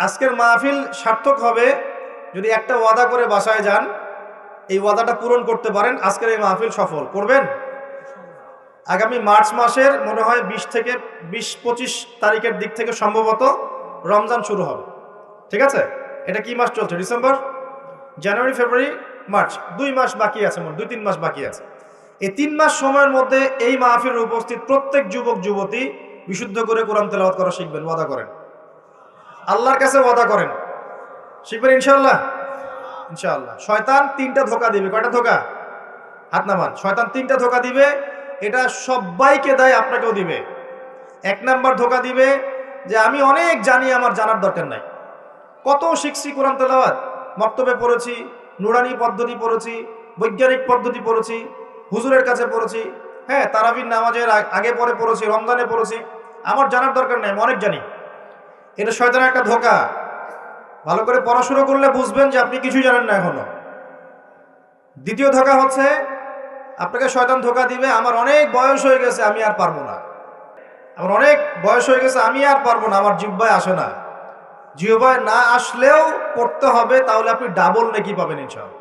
আজকের মাহফিল সার্থক হবে যদি একটা ওয়াদা করে বাসায় যান, এই ওয়াদাটা পূরণ করতে পারেন। আজকের এই মাহফিল সফল করবেন। আগামী মার্চ মাসের মনে হয় 20-25 তারিখের দিক থেকে সম্ভবত রমজান শুরু হবে। ঠিক আছে, এটা কি মাস চলছে? ডিসেম্বর, জানুয়ারি, ফেব্রুয়ারি, মার্চ, 2 মাস বাকি আছে, 2-3 মাস বাকি আছে। এই 3 মাস সময়ের মধ্যে এই মাহফিলে উপস্থিত প্রত্যেক যুবক যুবতী বিশুদ্ধ করে কোরআন তেলাওয়াত করা শিখবেন। ওয়াদা করেন, আল্লাহর কাছে ওয়াদা করেন, শিখবেন ইনশাআল্লাহ। ইনশাআল্লাহ। শয়তান 3টা ধোঁকা দিবে। কয়টা ধোঁকা? হাত নামান। শয়তান 3টা ধোঁকা দিবে, এটা সবাইকে দেয়, আপনাকেও দিবে। 1 নাম্বার ধোঁকা দিবে যে আমি অনেক জানি, আমার জানার দরকার নাই। কত শিখছি কোরআন তেলাওয়াত, মক্তবে পড়েছি, নুরানি পদ্ধতি পড়েছি, বৈজ্ঞানিক পদ্ধতি পড়েছি, হুজুরের কাছে পড়েছি, হ্যাঁ, তারাবির নামাজের আগে পরে পড়েছি, রমজানে পড়েছি, আমার জানার দরকার নাই, আমি অনেক জানি। এটা শয়তানের একটা ধোঁকা। ভালো করে পড়াশোনা করলে বুঝবেন যে আপনি কিছুই জানেন না এখনো। দ্বিতীয় ধোঁকা হচ্ছে আপনাকে শয়তান ধোঁকা দিবে, আমার অনেক বয়স হয়ে গেছে, আমি আর পারবো না, আমার অনেক বয়স হয়ে গেছে, আমি আর পারবো না, আমার জিহ্বায় আসে না। জিহ্বায় না আসলেও পড়তে হবে, তাহলে আপনি ডাবল নেকি পাবেন ইনশাআল্লাহ।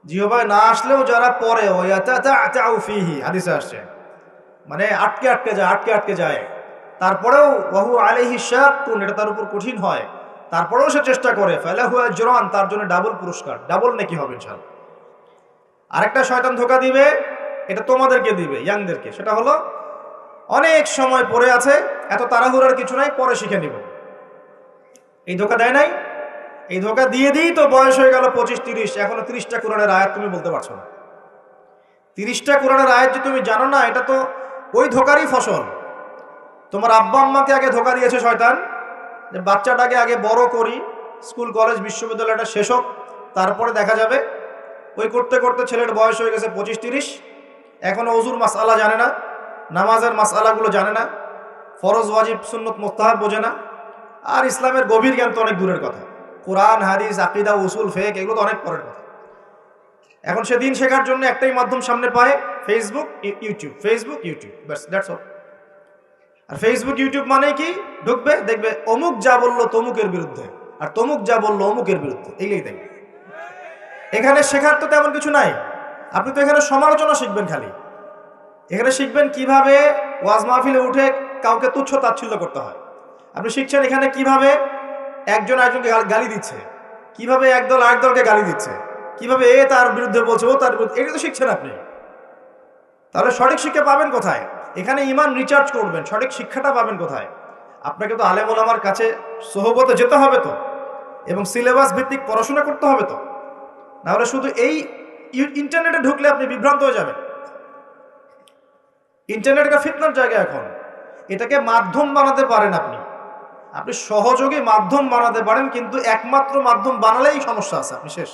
জিহ্বায় না আসলেও যারা পড়ে ফিহি, হাদিসে আসছে, মানে আটকে আটকে যায়, তারপরেও ওয়াহু আলাইহি শাক্কুন, এটা তার উপর কঠিন হয়, তারপরেও সে চেষ্টা করে, ফালাহু আজরান, তার জন্য ডাবল পুরস্কার, ডাবল নেকি হবে ইনশাআল্লাহ। আরেকটা শয়তান ধোঁকা দিবে, এটা তোমাদেরকে দিবে, ইয়াংদেরকে, সেটা হলো অনেক সময় পড়ে আছে, এত তাড়াহুড়ার কিছু নাই, পরে শিখে নিব। এই ধোঁকা দেয় নাই? এই ধোঁকা দিয়ে দিই তো বয়স হয়ে গেল 25-30, এখনো 30টা কোরআনের আয়াত তুমি বলতে পারছো না। 30টা কোরআনের আয়াত যে তুমি জানো না, এটা তো ওই ধোঁকারই ফসল। তোমার আব্বা আম্মাকে আগে ধোঁকা দিয়েছে শয়তান, যে বাচ্চাটাকে আগে বড় করি, স্কুল কলেজ বিশ্ববিদ্যালয়টা শেষ হোক, তারপরে দেখা যাবে। ওই করতে করতে ছেলের বয়স হয়ে গেছে 25-30, এখনো অজুর মাসআলা জানে না, নামাজের মাসআলাগুলো জানে না, ফরজ ওয়াজিব সুন্নত মুস্তাহাব বোঝে না, আর ইসলামের গভীর জ্ঞান তো অনেক দূরের কথা। কোরআন হাদিস আকীদা উসুল ফিকহ এগুলো তো অনেক পরের কথা। এখন সে দিন শেখার জন্য একটাই মাধ্যম সামনে পায়, ফেসবুক ইউটিউব, ফেসবুক ইউটিউব, ব্যাস, দ্যাটস অল। আর ফেসবুক ইউটিউব মানে কি? ঢুকবে, দেখবে অমুক যা বললো তমুকের বিরুদ্ধে, আর তমুক যা বললো অমুকের বিরুদ্ধে, এইগুলোই দেখবে। এখানে শেখার তো তেমন কিছু নাই। আপনি তো এখানে সমালোচনা শিখবেন খালি। এখানে শিখবেন কিভাবে ওয়াজ মাহফিলে উঠে কাউকে তুচ্ছ তাচ্ছিল্য করতে হয়। আপনি শিখছেন এখানে কিভাবে একজন আরেকজনকে গালি দিচ্ছে, কিভাবে একদল আরেক দলকে গালি দিচ্ছে, কিভাবে এ তার বিরুদ্ধে বলছে, ও তার বিরুদ্ধে, এটা তো শিখছেন আপনি। তাহলে সঠিক শিক্ষা পাবেন কোথায়? এখানে ঈমান রিচার্জ করবেন, সঠিক শিক্ষাটা পাবেন কোথায়? আপনাকে তো আলেম ওলামার কাছে সোহবতে যেতে হবে তো, এবং সিলেবাস ভিত্তিক পড়াশোনা করতে হবে তো। নাহলে শুধু এই ইন্টারনেটে ঢুকলে আপনি বিভ্রান্ত হয়ে যাবেন। ইন্টারনেট একটা ফিতনার জায়গা এখন। এটাকে মাধ্যম বানাতে পারেন আপনি, আপনি সহযোগী মাধ্যম বানাতে পারেন, কিন্তু একমাত্র মাধ্যম বানালেই সমস্যা আছে, আপনি শেষ,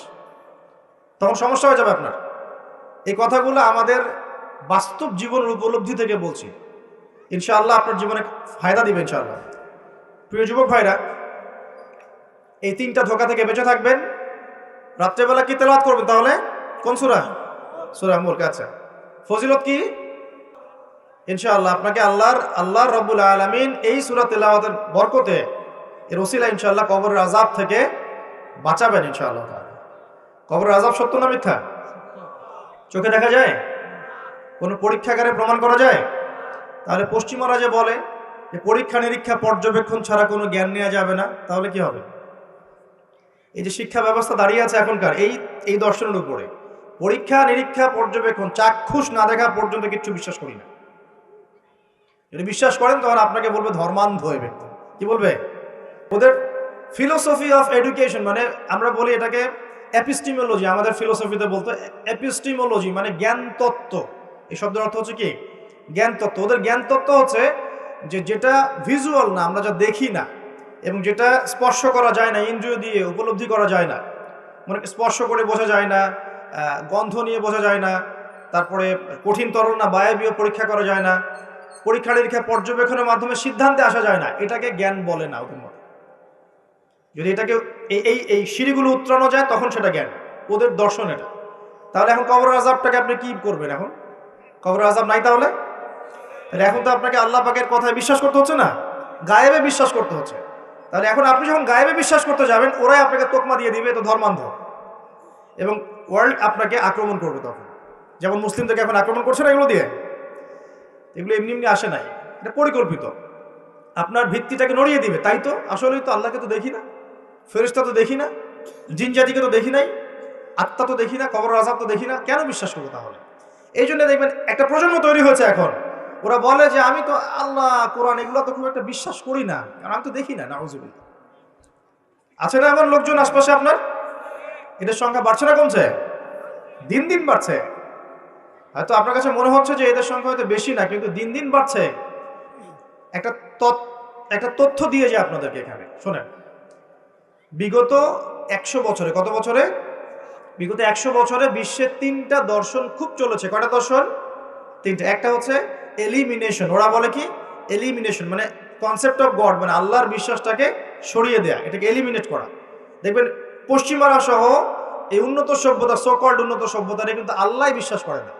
তখন সমস্যা হয়ে যাবে আপনার। এই কথাগুলো আমাদের বাস্তব জীবনের উপলব্ধি থেকে বলছি, ইনশাআল্লাহ আপনার জীবনে ফায়দা দিবে ইনশাআল্লাহ। প্রিয় যুবক ভাইরা, এই 3টা ধোঁকা থেকে বেঁচে থাকবেন। রাত্রেবেলা কি তেলাওয়াত করবেন তাহলে? কোন সূরা? সূরা মুলক। আচ্ছা, ফজিলত কি? ইনশাআল্লাহ আপনাকে আল্লাহ রাব্বুল আলামিন এই সূরা তেলাওয়াতের বরকতে, এর ওসিলা ইনশাআল্লাহ কবরের আযাব থেকে বাঁচাবেন ইনশাআল্লাহ। কবরের আযাব সত্য না মিথ্যা? চোখে দেখা যায়? কোনো পরীক্ষাগারে প্রমাণ করা যায়? তাহলে পশ্চিমারা যে বলে যে পরীক্ষা নিরীক্ষা পর্যবেক্ষণ ছাড়া কোনো জ্ঞান নেওয়া যাবে না, তাহলে কি হবে? এই যে শিক্ষা ব্যবস্থা দাঁড়িয়ে আছে এখনকার, এই দর্শনের উপরে, পরীক্ষা নিরীক্ষা পর্যবেক্ষণ চাক্ষুষ না দেখা পর্যন্ত কিচ্ছু বিশ্বাস করি না। যদি বিশ্বাস করেন তখন আপনাকে বলবে ধর্মান্ধ হয়ে ব্যক্তি। কি বলবে? ওদের ফিলোসফি অফ এডুকেশন, মানে আমরা বলি এটাকে এপিস্টিমোলজি, আমাদের ফিলোসফিতে বলতো এপিস্টিমোলজি, মানে জ্ঞান তত্ত্ব। এই শব্দের অর্থ হচ্ছে কি? জ্ঞান তত্ত্ব। ওদের জ্ঞান তত্ত্ব হচ্ছে যে যেটা ভিজুয়াল না, আমরা যা দেখি না, এবং যেটা স্পর্শ করা যায় না, ইন্দ্রিয় দিয়ে উপলব্ধি করা যায় না, মানে স্পর্শ করে বোঝা যায় না, গন্ধ নিয়ে বোঝা যায় না, তারপরে কঠিন তরল না বায়বীয় পরীক্ষা করা যায় না, পরীক্ষা নিরীক্ষা পর্যবেক্ষণের মাধ্যমে সিদ্ধান্তে আসা যায় না, এটাকে জ্ঞান বলে না ওদের মতে। যদি এটাকে এই সিঁড়িগুলো উত্তরানো যায় তখন সেটা জ্ঞান, ওদের দর্শন এটা। তাহলে এখন কবরের আযাবটাকে আপনি কি করবেন? এখন কবরের আযাব নাই, তাহলে এখন তো আপনাকে আল্লাহ পাকের কথায় বিশ্বাস করতে হচ্ছে না, গায়েবে বিশ্বাস করতে হচ্ছে। তাহলে এখন আপনি যখন গায়েবে বিশ্বাস করতে যাবেন, ওরাই আপনাকে তোকমা দিয়ে দিবে তো ধর্মান্ধ, এবং ওয়ার্ল্ড আপনাকে আক্রমণ করবে তখন। যেমন মুসলিমদেরকে এখন আক্রমণ করছে না এগুলো দিয়ে, এগুলো এমনি এমনি আসে নাই, এটা পরিকল্পিত। আপনার ভিত্তিটাকে নড়িয়ে দিবে। তাই তো আসলেই তো আল্লাহকে তো দেখি না, ফেরেশতা তো দেখি না, জিন জাতিকে তো দেখি নাই, আত্মা তো দেখি না, কবর আযাব তো দেখি না, কেন বিশ্বাস করবো তাহলে? এই জন্য দেখবেন একটা প্রজন্ম তৈরি হয়েছে এখন, ওরা বলে যে আমি তো আল্লাহ, কোরআন এগুলো তো খুব একটা বিশ্বাস করি না, কারণ আমি তো দেখি না। নাউযুবিল্লাহ। আছে না এমন লোকজন আশপাশে আপনার? এদের সংখ্যা বাড়ছে না কমছে? দিন দিন বাড়ছে। হয়তো আপনার কাছে মনে হচ্ছে যে এদের সংখ্যা হয়তো বেশি না, কিন্তু দিন দিন বাড়ছে। একটা তথ্য দিয়ে যে আপনাদেরকে এখানে শোনেন, বিগত 100 বছরে, কত বছরে? বিগত 100 বছরে বিশ্বের 3টা দর্শন খুব চলেছে। কয়টা দর্শন? 3টা। একটা হচ্ছে এলিমিনেশন, ওরা বলে কি এলিমিনেশন, মানে কনসেপ্ট অফ গড, মানে আল্লাহর বিশ্বাসটাকে সরিয়ে দেয়া, এটাকে এলিমিনেট করা। দেখবেন পশ্চিমারা সহ এই উন্নত সভ্যতা, সো-কল্ড উন্নত সভ্যতারে কিন্তু আল্লাহ বিশ্বাস করে না,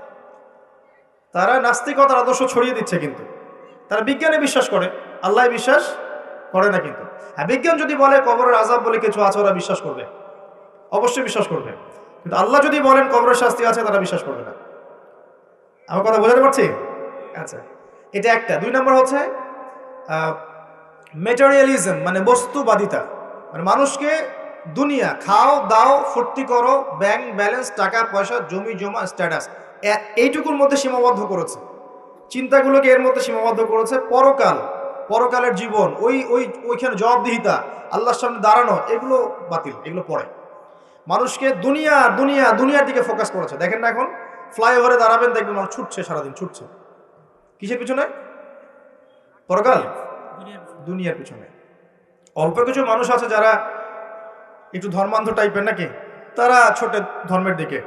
তারা নাস্তিকতার আদর্শ ছড়িয়ে দিচ্ছে, কিন্তু তারা বিজ্ঞানে বিশ্বাস করে, আল্লাহ বিশ্বাস করে না। কিন্তু হ্যাঁ, বিজ্ঞান যদি বলে কবরের আযাব বলে কিছু আছে, ওরা বিশ্বাস করবে, অবশ্যই বিশ্বাস করবে। কিন্তু আল্লাহ যদি বলেন কবরের শাস্তি আছে, তারা বিশ্বাস করবে না। আমার কথা বোঝাতে পারছি? আচ্ছা, এটা একটা। 2 নম্বর হচ্ছে ম্যাটেরিয়ালিজম, মানে বস্তুবাদিতা, মানে মানুষকে দুনিয়া, খাও দাও ফুর্তি করো, ব্যাংক ব্যালেন্স, টাকা পয়সা, জমি জমা, স্ট্যাটাস, এইটুকুর মধ্যে সীমাবদ্ধ করেছে। চিন্তাগুলোকে এর মধ্যে সীমাবদ্ধ করেছে। পরকাল, পরকালের জীবন, ওইখানে জবাবদিহিতা, আল্লাহর সামনে দাঁড়ানো, এগুলো বাতিল, এগুলো পড়ে। মানুষকে দুনিয়া দুনিয়া দুনিয়ার দিকে ফোকাস করেছে। দেখেন না এখন ফ্লাইওভারে দাঁড়াবেন, দেখবেন মানুষ ছুটছে, সারাদিন ছুটছে। কিসের পিছনে? পরকাল, দুনিয়ার পিছনে। অল্প কিছু মানুষ আছে যারা একটু ধর্মান্ধ টাইপের নাকি, তারা ছোট ধর্মের দিকে।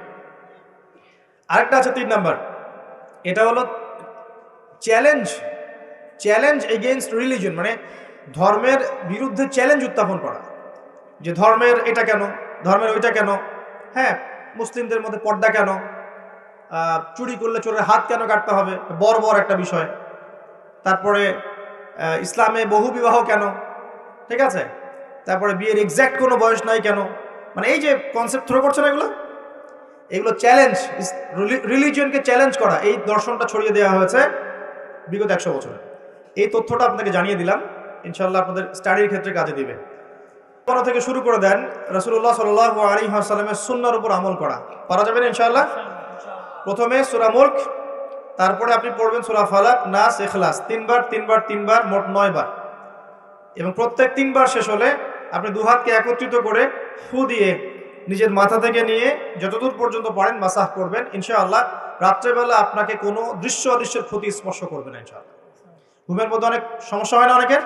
আরেকটা আছে 3 নাম্বার, এটা হলো চ্যালেঞ্জ এগেইনস্ট রিলিজন, মানে ধর্মের বিরুদ্ধে চ্যালেঞ্জ উত্থাপন করা, যে ধর্মের এটা কেন, ধর্মের ওইটা কেন, হ্যাঁ মুসলিমদের মধ্যে পর্দা কেন, চুরি করলে চোরের হাত কেন কাটতে হবে, বর্বর একটা বিষয়। তারপরে ইসলামে বহু বিবাহ কেন, ঠিক আছে, তারপরে বিয়ের এক্স্যাক্ট কোনো বয়স নাই কেন, মানে এই যে কনসেপ্ট থ্রো করছে না, এগুলো চ্যালেঞ্জ, রিলিজিয়নকে চ্যালেঞ্জ করা, এই দর্শনটা ছড়িয়ে দেওয়া হয়েছে বিগত 100 বছরে। এই তথ্যটা আপনাকে জানিয়ে দিলাম, ইনশাআল্লাহ আপনাদের স্টাডির ক্ষেত্রে কাজে দিবে। কোন থেকে শুরু করে দেন রাসূলুল্লাহ সাল্লাল্লাহু আলাইহি ওয়াসাল্লামের সুন্নাহর উপর আমল করা, পারা যাবে না ইনশাআল্লাহ। প্রথমে সূরা মুলক, তারপরে আপনি পড়বেন সূরা ফালাক, নাস, ইখলাস, 3বার, মোট 9 বার, এবং প্রত্যেক 3 বার শেষ হলে আপনি 2 হাতকে একত্রিত করে ফু দিয়ে নিজের মাথা থেকে নিয়ে যতদূর পর্যন্ত পারেন মাসাহ করবেন। ইনশাআল্লাহ রাত্রেবেলা আপনাকে কোনো দৃশ্য অদৃশ্যের ক্ষতি স্পর্শ করবে না ইনশাআল্লাহ। ঘুমের মধ্যে অনেক সমস্যা হয় না অনেকের,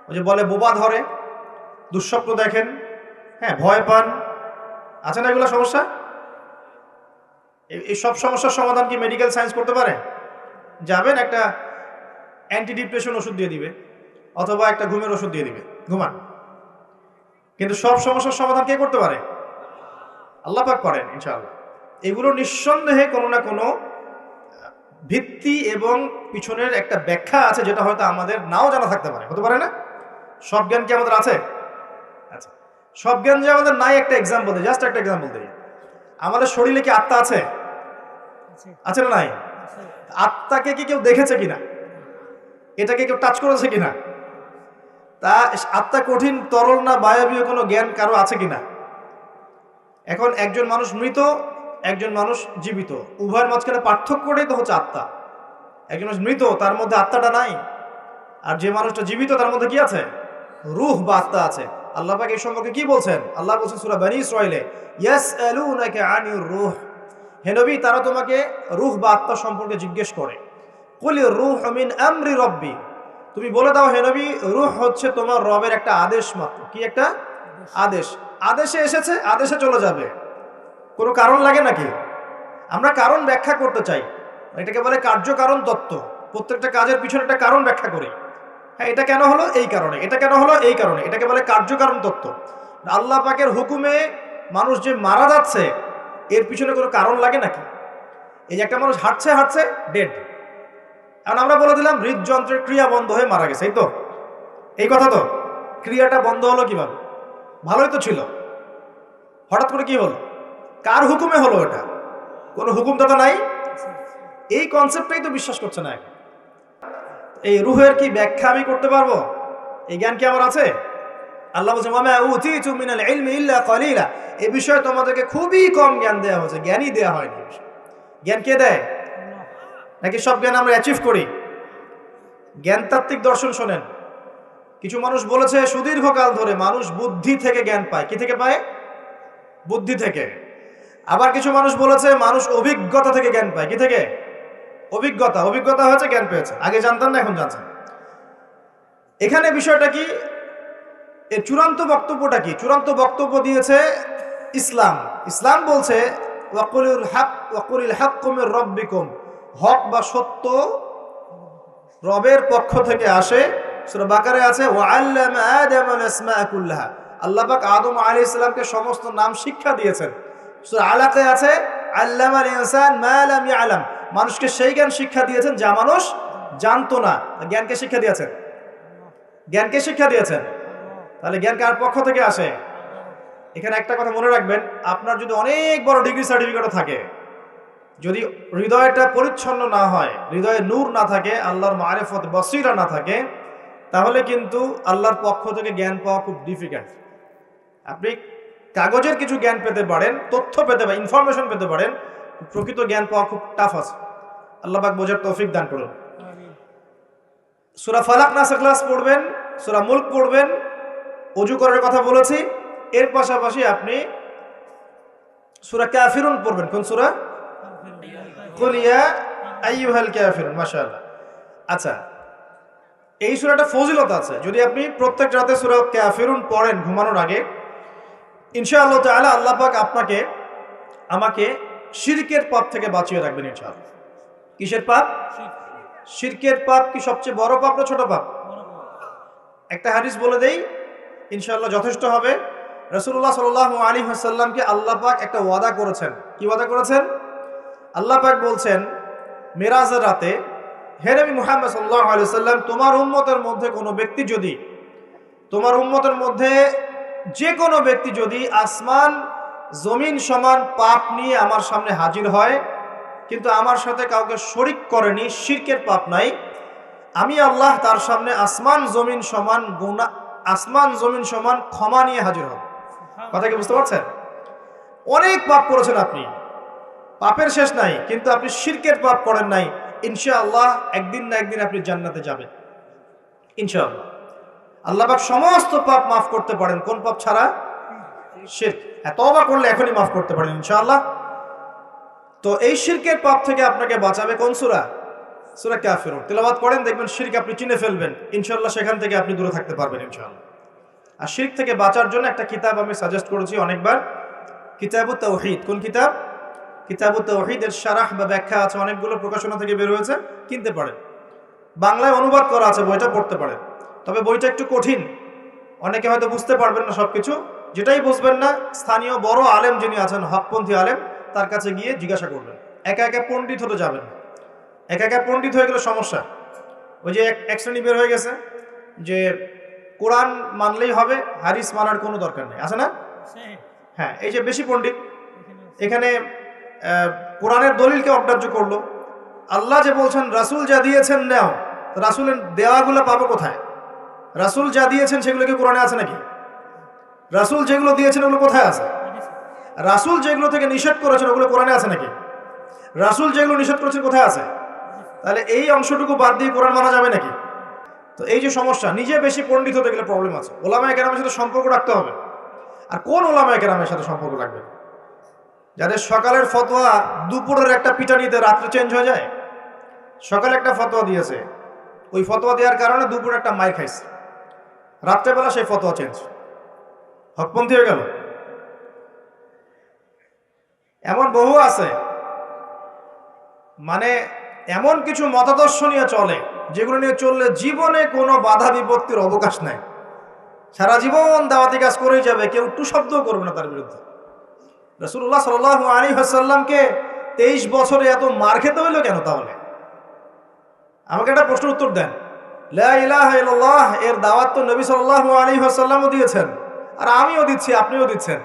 ওই যে বলে বোবা ধরে, দুঃস্বপ্ন দেখেন, হ্যাঁ ভয় পান, আছে না এগুলো সমস্যা? এই সব সমস্যার সমাধান কি মেডিকেল সায়েন্স করতে পারে? যাবেন একটা অ্যান্টি ডিপ্রেশন ওষুধ দিয়ে দিবে, অথবা একটা ঘুমের ওষুধ দিয়ে দিবে, ঘুমান। কিন্তু সব সমস্যার সমাধান কে করতে পারে? আল্লাহ পাক করেন ইনশাআল্লাহ। এগুলো নিঃসন্দেহে কোনো না কোনো ভিত্তি এবং পিছনের একটা ব্যাখ্যা আছে, যেটা হয়তো আমাদের নাও জানা থাকতে পারে, হতে পারে না? সব জ্ঞান কি আমাদের আছে? আচ্ছা, সব জ্ঞান যে আমাদের নাই, একটা এক্সাম্পল দিই, জাস্ট একটা এক্সাম্পল দিই। আমাদের শরীরে কি আত্মা আছে? আছে না নাই? আত্মাকে কি কেউ দেখেছে কিনা? এটাকে কেউ টাচ করেছে কিনা? তা আত্মা কঠিন, তরল না বায়বীয়, কোনো জ্ঞান কারো আছে কিনা? এখন একজন মানুষ মৃত, একজন মানুষ জীবিত, উভয়ের মাঝখানে পার্থক্যটাই তো হচ্ছে আত্মা। একজন মানুষ মৃত, তার মধ্যে আত্মাটা নাই, আর যে মানুষটা জীবিত তার মধ্যে কি আছে? রূহ বা আত্মা আছে। আল্লাহ পাক এই সম্পর্কে কি বলছেন? আল্লাহ বলছেন সূরা বনী ইসরাঈলে, ইয়াসআলুনাকা আনির রূহ, হে নবী তারা তোমাকে রূহ বা আত্মা সম্পর্কে জিজ্ঞেস করে। কুলির রূহু মিন আমরি রব্বি, তুমি বলে দাও হে নবী, রূহ হচ্ছে তোমার রবের একটা আদেশ মাত্র। কি একটা আদেশ? আদেশে এসেছে, আদেশে চলে যাবে, কোনো কারণ লাগে নাকি? আমরা কারণ ব্যাখ্যা করতে চাই, এটাকে বলে কার্যকারণ তত্ত্ব। প্রত্যেকটা কাজের পিছনে একটা কারণ ব্যাখ্যা করি, হ্যাঁ এটা কেন হলো এই কারণে, এটা কেন হলো এই কারণে, এটাকে বলে কার্যকারণ তত্ত্ব। আল্লাহ পাকের হুকুমে মানুষ যে মারা যাচ্ছে, এর পিছনে কোনো কারণ লাগে নাকি? এই যে একটা মানুষ হাঁটছে ডেড, এখন আমরা বলে দিলাম হৃদযন্ত্রের ক্রিয়া বন্ধ হয়ে মারা গেছে, এই তো, এই কথা তো। ক্রিয়াটা বন্ধ হলো কিভাবে? ভালোই তো ছিল, হঠাৎ করে কি হলো? কার হুকুমে হলো? এটা কোনো হুকুমদাতা নাই। এই কনসেপ্টটাই তো বিশ্বাস করছে না। এই রুহের কি ব্যাখ্যা আমি করতে পারবো? এই জ্ঞান কি আমার আছে? আল্লাহ বলছেন ওয়া মা উতীতু মিনাল ইলমি ইল্লা কলিলা, এই বিষয়ে তোমাদেরকে খুবই কম জ্ঞান দেওয়া হয়েছে, জ্ঞানই দেওয়া হয়নি। জ্ঞান কে দেয়? নাকি সব জ্ঞান আমরা অ্যাচিভ করি? জ্ঞানতাত্ত্বিক দর্শন শোনেন, কিছু মানুষ বলেছে সুদীর্ঘকাল ধরে মানুষ বুদ্ধি থেকে জ্ঞান পায়। কি থেকে পায়? বুদ্ধি থেকে। আবার কিছু মানুষ বলেছে মানুষ অভিজ্ঞতা থেকে জ্ঞান পায়। কি থেকে? অভিজ্ঞতা। অভিজ্ঞতা হয়েছে, জ্ঞান পেয়েছে। আগে জানতেন না, এখন জানছেন। এখানে বিষয়টা কি? এর চূড়ান্ত বক্তব্যটা কি? চূড়ান্ত বক্তব্য দিয়েছে ইসলাম। ইসলাম বলছে ওয়াকুলিল হাক্কু মির রাব্বিকুম, হক বা সত্য রবের পক্ষ থেকে আসে। সূরা বাকারায় আছে ওয়াআল্লামা আদামাল আসমাআ কুল্লাহা, আল্লাহ পাক আদম আলাইহিস সালামকে সমস্ত নাম শিক্ষা দিয়েছেন। সূরা আলাকে আছে আল্লামাল ইনসান মা লাম ইয়ালাম, মানুষকে সেই জ্ঞান শিক্ষা দিয়েছেন যা মানুষ জানতো না। জ্ঞানকে শিক্ষা দিয়েছেন, জ্ঞানকে শিক্ষা দিয়েছেন। তাহলে জ্ঞান কার পক্ষ থেকে আসে? এখানে একটা কথা মনে রাখবেন, আপনার যদি অনেক বড় ডিগ্রি সার্টিফিকেটও থাকে, যদি হৃদয়টা পরিচ্ছন্ন না হয়, হৃদয়ে নূর না থাকে, আল্লাহর মারিফত বসীরা না থাকে, তাহলে কিন্তু আল্লাহর পক্ষ থেকে জ্ঞান পাওয়া খুব ডিফিকাল্ট। আপনি কাগজের কিছু জ্ঞান পেতে পারেন, তথ্য পেতে পারেন, ইনফরমেশন পেতে পারেন, প্রকৃত জ্ঞান পাওয়া খুব টাফ আছে। আল্লাহ পাক বোঝার তৌফিক দান করুন। সূরা ফালাক নাস ইখলাস পড়বেন, সূরা মুলক পড়বেন, ওযু করার কথা বলেছি। এর পাশাপাশি আপনি সূরা কাফিরুন পড়বেন। কোন সূরা? কুল ইয়া আইয়ুহাল কাফিরুন। মাশাআল্লাহ। আচ্ছা, এই সূরাটা ফজিলত আছে। যদি আপনি প্রত্যেক রাতে সূরা কাফিরুন পড়েন ঘুমানোর আগে, ইনশাআল্লাহ তাআলা আল্লাহ পাক আপনাকে আমাকে শিরকের পাপ থেকে বাঁচিয়ে রাখবেন ইনশাআল্লাহ। কিসের পাপ? শিরকের পাপ কি সবচেয়ে বড় পাপ না ছোট পাপ? একটা হাদিস বলে দেই, ইনশাআল্লাহ যথেষ্ট হবে। রাসূলুল্লাহ সাল্লাল্লাহু আলাইহি ওয়াসাল্লামকে আল্লাহ পাক একটা ওয়াদা করেছেন। কি ওয়াদা করেছেন? আল্লাহ পাক বলছেন মেরাজের রাতে, হে নবী মুহাম্মদ সাল্লাল্লাহু আলাইহি ওয়াসাল্লাম, তোমার উম্মতের মধ্যে কোনো ব্যক্তি যদি, তোমার উম্মতের মধ্যে যে কোনো ব্যক্তি যদি আসমান জমিন সমান পাপ নিয়ে আমার সামনে হাজির হয়, কিন্তু আমার সাথে কাউকে শরিক করেনি, শিরকের পাপ নাই, আমি আল্লাহ তার সামনে আসমান জমিন সমান গুনাহ, আসমান জমিন সমান ক্ষমা নিয়ে হাজির হব। কথা কি বুঝতে পারছেন? অনেক পাপ করেছেন আপনি, পাপের শেষ নাই, কিন্তু আপনি শিরকের পাপ করেন নাই। ইনশাআল্লাহ একদিন না একদিন আপনি জান্নাতে যাবেন ইনশাআল্লাহ। আল্লাহ পাক সমস্ত পাপ মাফ করতে পারেন, কোন পাপ ছাড়া? শিরক। হ্যাঁ, তওবা করলে এখনই মাফ করতে পারেন ইনশাআল্লাহ। তো এই শিরকের পাপ থেকে আপনাকে বাঁচাবে কোন সূরা? সূরা কাফিরুন। তেলাওয়াত করেন, দেখবেন শিরক আপনি চিনে ফেলবেন ইনশাআল্লাহ, সেখান থেকে আপনি দূরে থাকতে পারবেন ইনশাআল্লাহ। আর শিরক থেকে বাঁচার জন্য একটা কিতাব আমি সাজেস্ট করেছি অনেকবার, কিতাবুত তাওহীদ। কোন কিতাব? কিতাবুত তাওহীদের শারাহ বা ব্যাখ্যা আছে, অনেকগুলো প্রকাশনা থেকে বের হয়েছে, কিনতে পারেন। বাংলায় অনুবাদ করা আছে, বইটা পড়তে পারেন। তবে বইটা একটু কঠিন, অনেকে হয়তো বুঝতে পারবেন না সবকিছু। যেটাই বুঝবেন না, স্থানীয় বড় আলেম যিনি আছেন, হকপন্থী আলেম, তার কাছে গিয়ে জিজ্ঞাসা করবেন। একা একা পণ্ডিত হতে যাবেন, একা একা পণ্ডিত হয়ে গেলে সমস্যা। ওই যে এক শ্রেণী বের হয়ে গেছে যে কোরআন মানলেই হবে, হাদিস মানার কোনো দরকার নেই, আছে না? হ্যাঁ, এই যে বেশি পণ্ডিত এখানে কোরআনের দলিলকে অগ্রাহ্য করলো। আল্লাহ যে বলছেন রাসূল যা দিয়েছেন নাও, রাসূলের দেওয়াগুলো পাবো কোথায়? রাসূল যা দিয়েছেন সেগুলো কি কোরআনে আছে নাকি? রাসূল যেগুলো দিয়েছেন ওগুলো কোথায় আছে? রাসূল যেগুলো থেকে নিষেধ করেছেন ওগুলো কোরআনে আছে নাকি? রাসূল যেগুলো নিষেধ করেছেন কোথায় আছে? তাহলে এই অংশটুকু বাদ দিয়ে কোরআন মানা যাবে নাকি? তো এই যে সমস্যা, নিজে বেশি পণ্ডিত হতে গেলে প্রবলেম আছে। ওলামায়ে কেরামের সাথে সম্পর্ক রাখতে হবে। আর কোন ওলামায়ে কেরামের সাথে সম্পর্ক রাখবেন? যাদের সকালের ফতোয়া দুপুরের একটা পিটানিতে রাত্রে চেঞ্জ হয়ে যায়। সকালে একটা ফতোয়া দিয়েছে, ওই ফতোয়া দেওয়ার কারণে দুপুরে একটা মাইর খাইছে, রাত্রেবেলা সেই ফতোয়া চেঞ্জ, হকপন্থী হয়ে গেল। এমন বহু আছে, মানে এমন কিছু মতাদর্শ নিয়ে চলে যেগুলো নিয়ে চললে জীবনে কোনো বাধা বিপত্তির অবকাশ নাই। সারা জীবন দাওয়াতি কাজ করেই যাবে, কেউ একটু শব্দও করবে না তার বিরুদ্ধে। রাসূলুল্লাহ সাল্লাল্লাহু আলাইহি ওয়াসাল্লামকে 23 বছরে এত মার খেতে হইল কেন? তাহলে আমাকে একটা প্রশ্ন উত্তর দেন, লা ইলাহা ইল্লাল্লাহ এর দাওয়াত তো নবী সাল্লাল্লাহু আলাইহি ওয়াসাল্লামও দিয়েছেন, আর আমিও দিচ্ছি, আপনিও দিচ্ছেন।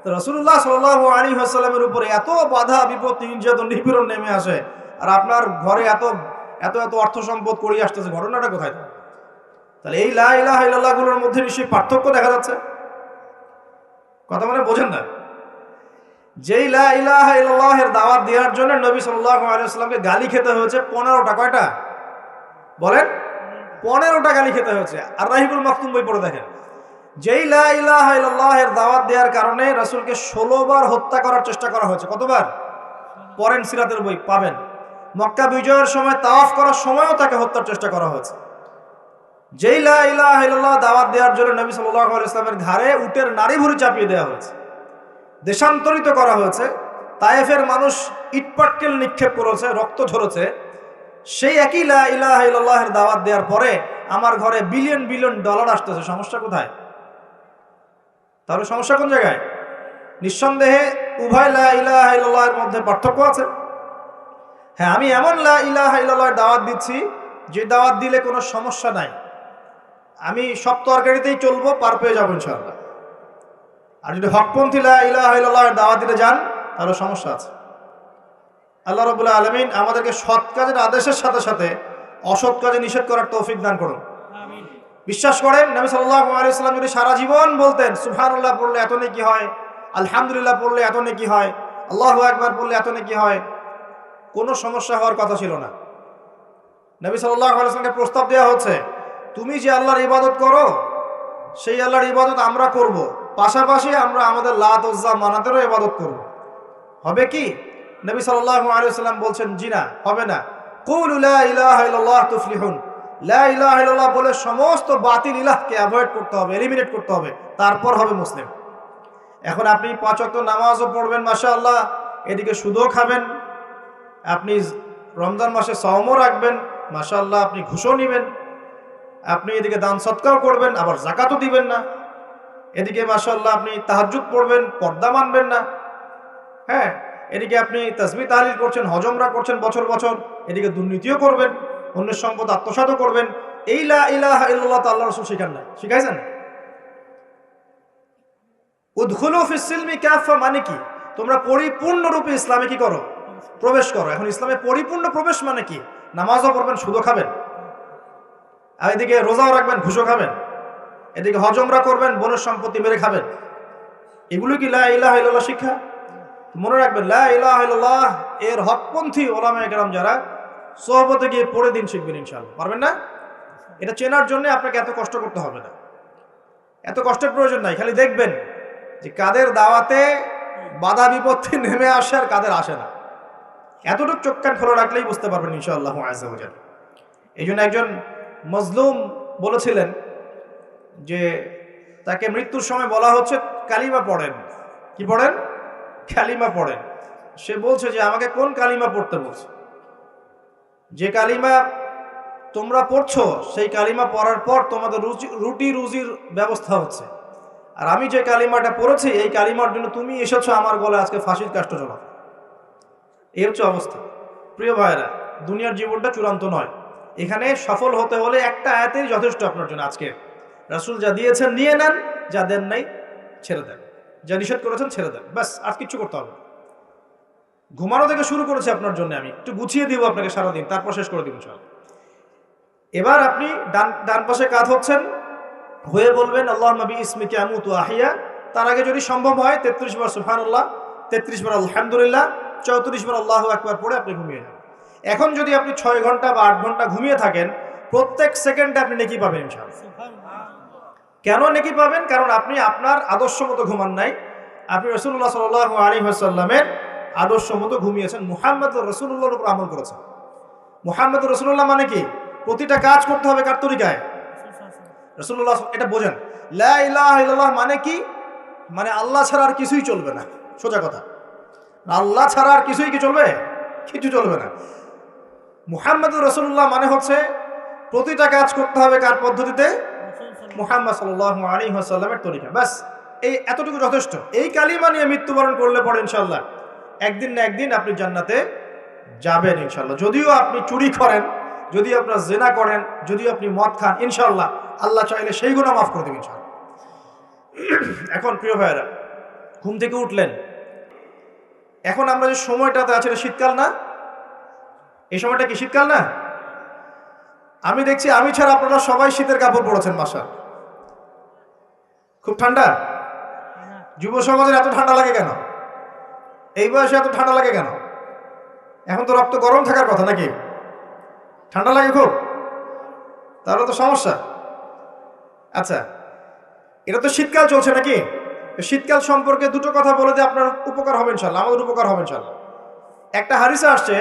তো রাসূলুল্লাহ সাল্লাল্লাহু আলাইহি ওয়াসাল্লামের উপরে এত বাধা বিপত্তি নির্যাতন নিপীড়ন নেমে আসে, আর আপনার ঘরে এত এত এত অর্থ সম্পদ করিয়ে আসতেছে, ঘটনাটা কোথায়? তাহলে এই লা ইলাহা ইল্লাল্লাহ গুলোর মধ্যে নিশ্চয়ই পার্থক্য দেখা যাচ্ছে। কথা মানে বোঝেন না? যেই লা ইলাহা ইল্লাল্লাহ এর দাওয়াত দেওয়ার জন্য নবী সাল্লাল্লাহু আলাইহি ওয়াসাল্লামকে গালি খেতে হয়েছে 15টা। কয়টা বলেন? 15টা গালি খেতে হয়েছে। আর রাহিবুল মাকতুম বই পড়ে দেখেন, যেই লা ইলাহা ইল্লাল্লাহ এর দাওয়াত দেওয়ার কারণে রাসূলকে 16 বার হত্যা করার চেষ্টা করা হয়েছে। কতবার? পড়েন, সিরাতের বই পাবেন। মক্কা বিজয়ের সময় তাওয়াফ করার সময়ও তাকে হত্যার চেষ্টা করা হয়েছে। যেই লা ইলাহা ইল্লাল্লাহ দাওয়াত দেওয়ার জন্য নবী সাল্লাল্লাহু আলাইহি ওয়াসাল্লামের ঘাড়ে উটের নাড়ি ভুঁড়ি চাপিয়ে দেওয়া হয়েছে, দেশান্তরিত করা হয়েছে, তায়েফের মানুষ ইটপাটকেল নিক্ষেপ করেছে, রক্ত ঝরেছে। সেই একই লা ইলাহা ইল্লাল্লাহের দাওয়াত দেওয়ার পরে আমার ঘরে বিলিয়ন বিলিয়ন ডলার আসতেছে। সমস্যা কোথায়? তাহলে সমস্যা কোন জায়গায়? নিঃসন্দেহে উভয় লা ইলাহা ইল্লাল্লাহের মধ্যে পার্থক্য আছে। হ্যাঁ, আমি এমন লা ইলাহা ইল্লাল্লাহের দাওয়াত দিচ্ছি যে দাওয়াত দিলে কোনো সমস্যা নাই, আমি সব তরকারিতেই চলবো, পার পেয়ে যাবো ইনশাআল্লাহ। আর যদি হকপন্থী লা ইলাহা ইল্লাল্লাহের দাওয়াত দিতে যান তাহলে সমস্যা আছে। আল্লাহ রাব্বুল আলামিন আমাদেরকে সৎ কাজের আদেশের সাথে সাথে অসৎ কাজে নিষেধ করার তৌফিক দান করুন। আমিন। বিশ্বাস করেন, নবী সাল্লাল্লাহু আলাইহি ওয়াসাল্লাম যদি সারা জীবন বলতেন সুবহানাল্লাহ পড়লে এত নেকি হয়, আলহামদুলিল্লাহ পড়লে এত নেকি হয়, আল্লাহু আকবার পড়লে এত নেকি হয়, কোনো সমস্যা হওয়ার কথা ছিল না। নবী সাল্লাল্লাহু আলাইহি ওয়াসাল্লামকে প্রস্তাব দেওয়া হচ্ছে, তুমি যে আল্লাহর ইবাদত করো সেই আল্লাহর ইবাদত আমরা করব, পাশাপাশি আমরা আমাদের লাত উজ্জা মানাতেরও ইবাদত করব। হবে কি? নবী সাল্লাল্লাহু আলাইহি ওয়াসাল্লাম বলছেন, জি না, হবে না। কুলু লা ইলাহা ইল্লাল্লাহ তুফলিহুন। লা ইলাহা ইল্লাল্লাহ বলে সমস্ত বাতিল ইলাহকে অ্যাভয়েড করতে হবে, এলিমিনেট করতে হবে, তারপর হবে মুসলিম। এখন আপনি 5 ওয়াক্ত নামাজও পড়বেন মাশাআল্লাহ, এদিকে সুদও খাবেন, আপনি রমজান মাসে সাওমও রাখবেন মাশাআল্লাহ, আপনি ঘুষও নেবেন, আপনি এদিকে দান সদকাও করবেন, আবার যাকাতও দিবেন না, এদিকে মাশাআল্লাহ আপনি তাহাজ্জুদ পড়বেন, পর্দা মানবেন না, হ্যাঁ, এদিকে আপনি তাসবিহ তাহলিল করছেন, হজমরা করছেন বছর বছর, এদিকে দুর্নীতিও করবেন, অন্যের সম্পদ আত্মসাৎও করবেন। এই লা ইলাহা ইল্লাল্লাহ তো আল্লাহর রাসূল শিখান নাই, শিখাইছেন? উদখুলু ফিস সিলমি কাফা মানে কি? তোমরা পরিপূর্ণরূপে ইসলামে কি করো? প্রবেশ করো। এখন ইসলামে পরিপূর্ণ প্রবেশ মানে কি? নামাজও পড়বেন, সুদও খাবেন, আর এদিকে রোজাও রাখবেন, ঘুষও খাবেন, এদিকে হজমরা করবেন, বনের সম্পত্তি মেরে খাবেন। এগুলো কি লা ইলাহা ইল্লাল্লাহ শিক্ষা? মনে রাখবেন, লা ইলাহা ইল্লাল্লাহ এর হকপন্থী ওলামায়ে কেরাম যারা, সোহবতে গিয়ে পড়ে দিন শিখবেন ইনশাআল্লাহ। পারবেন না? এটা চেনার জন্য আপনাকে এত কষ্ট করতে হবে না, এত কষ্টের প্রয়োজন নাই। খালি দেখবেন যে কাদের দাওয়াতে বাধা বিপত্তি নেমে আসে আর কাদের আসে না। এতটুকু চোখ কান খোলা রাখলেই বুঝতে পারবেন ইনশাআল্লাহ আযজা ওয়া জাল। এই জন্য একজন মজলুম বলেছিলেন যে তাকে মৃত্যুর সময় বলা হচ্ছে কালিমা পড়েন। কি পড়েন? কালিমা পড়েন। সে বলছে যে আমাকে কোন কালিমা পড়তে বলছে? যে কালিমা তোমরা পড়ছো সেই কালিমা পড়ার পর তোমাদের রুটি রুজির ব্যবস্থা হচ্ছে, আর আমি যে কালিমাটা পড়েছি এই কালিমার জন্য তুমি এসেছো আমার গলায় আজকে ফাঁসির কাষ্ট জমা। এই হচ্ছে অবস্থা। প্রিয় ভাইয়েরা, দুনিয়ার জীবনটা চূড়ান্ত নয়, এখানে সফল হতে হলে একটা আয়াতেই যথেষ্ট আপনার জন্য। আজকে রাসূল যা দিয়েছেন নিয়ে নেন, যা দেন নাই ছেড়ে দেন, যা নিষেধ করেছেন ছেড়ে দেন, ব্যাস, আর কিচ্ছু করতে হবে। ঘুমানো থেকে শুরু করেছি আপনার জন্য, আমি একটু গুছিয়ে দিব আপনাকে সারাদিন, তারপর শেষ করে দিব ইনশাআল্লাহ। এবার আপনি ডান পাশে কাত হচ্ছেন, হয়ে বলবেন আল্লাহুম্মা বিইসমিকা আমুতু ওয়া আহইয়া। তার আগে যদি সম্ভব হয় 33 বার সুবহানাল্লাহ, 33 বার আলহামদুলিল্লাহ, 34 বার আল্লাহু আকবার পড়ে আপনি ঘুমিয়ে যান। এখন যদি আপনি 6 ঘন্টা বা 8 ঘন্টা ঘুমিয়ে থাকেন, প্রত্যেক সেকেন্ডে আপনি নেকি পাবেন ইনশাআল্লাহ। কেন নেকি পাবেন? কারণ আপনি আপনার আদর্শ মতো ঘুমান নাই, আপনি রাসূলুল্লাহ সাল্লাল্লাহু আলাইহি ওয়াসাল্লামের আদর্শ মতো ঘুমিয়েছেন, মুহাম্মদুর রাসূলুল্লাহর উপর আমল করেছেন। মুহাম্মদুর রাসূলুল্লাহ মানে কি? প্রতিটা কাজ করতে হবে কার তরিকায়? রাসূলুল্লাহ। এটা বোঝেন। লা ইলাহা ইল্লাল্লাহ মানে কি? মানে আল্লাহ ছাড়া আর কিছুই চলবে না, সোজা কথা। আল্লাহ ছাড়া আর কিছুই কি চলবে? কিছু চলবে না। মুহাম্মদুর রাসূলুল্লাহ মানে হচ্ছে প্রতিটা কাজ করতে হবে কার পদ্ধতিতে? মুহাম্মদ সাল্লাল্লাহু আলাইহি ওয়াসাল্লামের তরিকা। বাস, এই এতটুকু যথেষ্ট। এই কালিমা নিয়ে মৃত্যুবরণ করলে পরে ইনশাআল্লাহ একদিন না একদিন আপনি জান্নাতে যাবেন ইনশাআল্লাহ। যদিও আপনি চুরি করেন, যদি আপনার জেনা করেন, যদি আপনি মদ খান, ইনশাআল্লাহ আল্লাহ চাইলে সেই গুনাহ মাফ করে দেবেন ইনশাআল্লাহ। এখন প্রিয় ভাইয়েরা, ঘুম থেকে উঠলেন, এখন আমরা যে সময়টাতে আছি এটা শীতকাল না? এই সময়টা কি শীতকাল না? আমি দেখছি আমি ছাড়া আপনারা সবাই শীতের কাপড় পরেছেন। মাসা খুব ঠান্ডা। যুব সমাজের এত ঠান্ডা লাগে কেন? এই বয়সে এত ঠান্ডা লাগে কেন? এখন তো রক্ত গরম থাকার কথা, নাকি? ঠান্ডা লাগে খুব? তাহলে তো সমস্যা। আচ্ছা, এটা তো শীতকাল চলছে নাকি? শীতকাল সম্পর্কে দুটো কথা বলে দিয়ে আপনার উপকার হবে ইনশাল্লাহ, আমাদের উপকার হবে ইনশাল্লাহ। একটা হাদিসে আসছে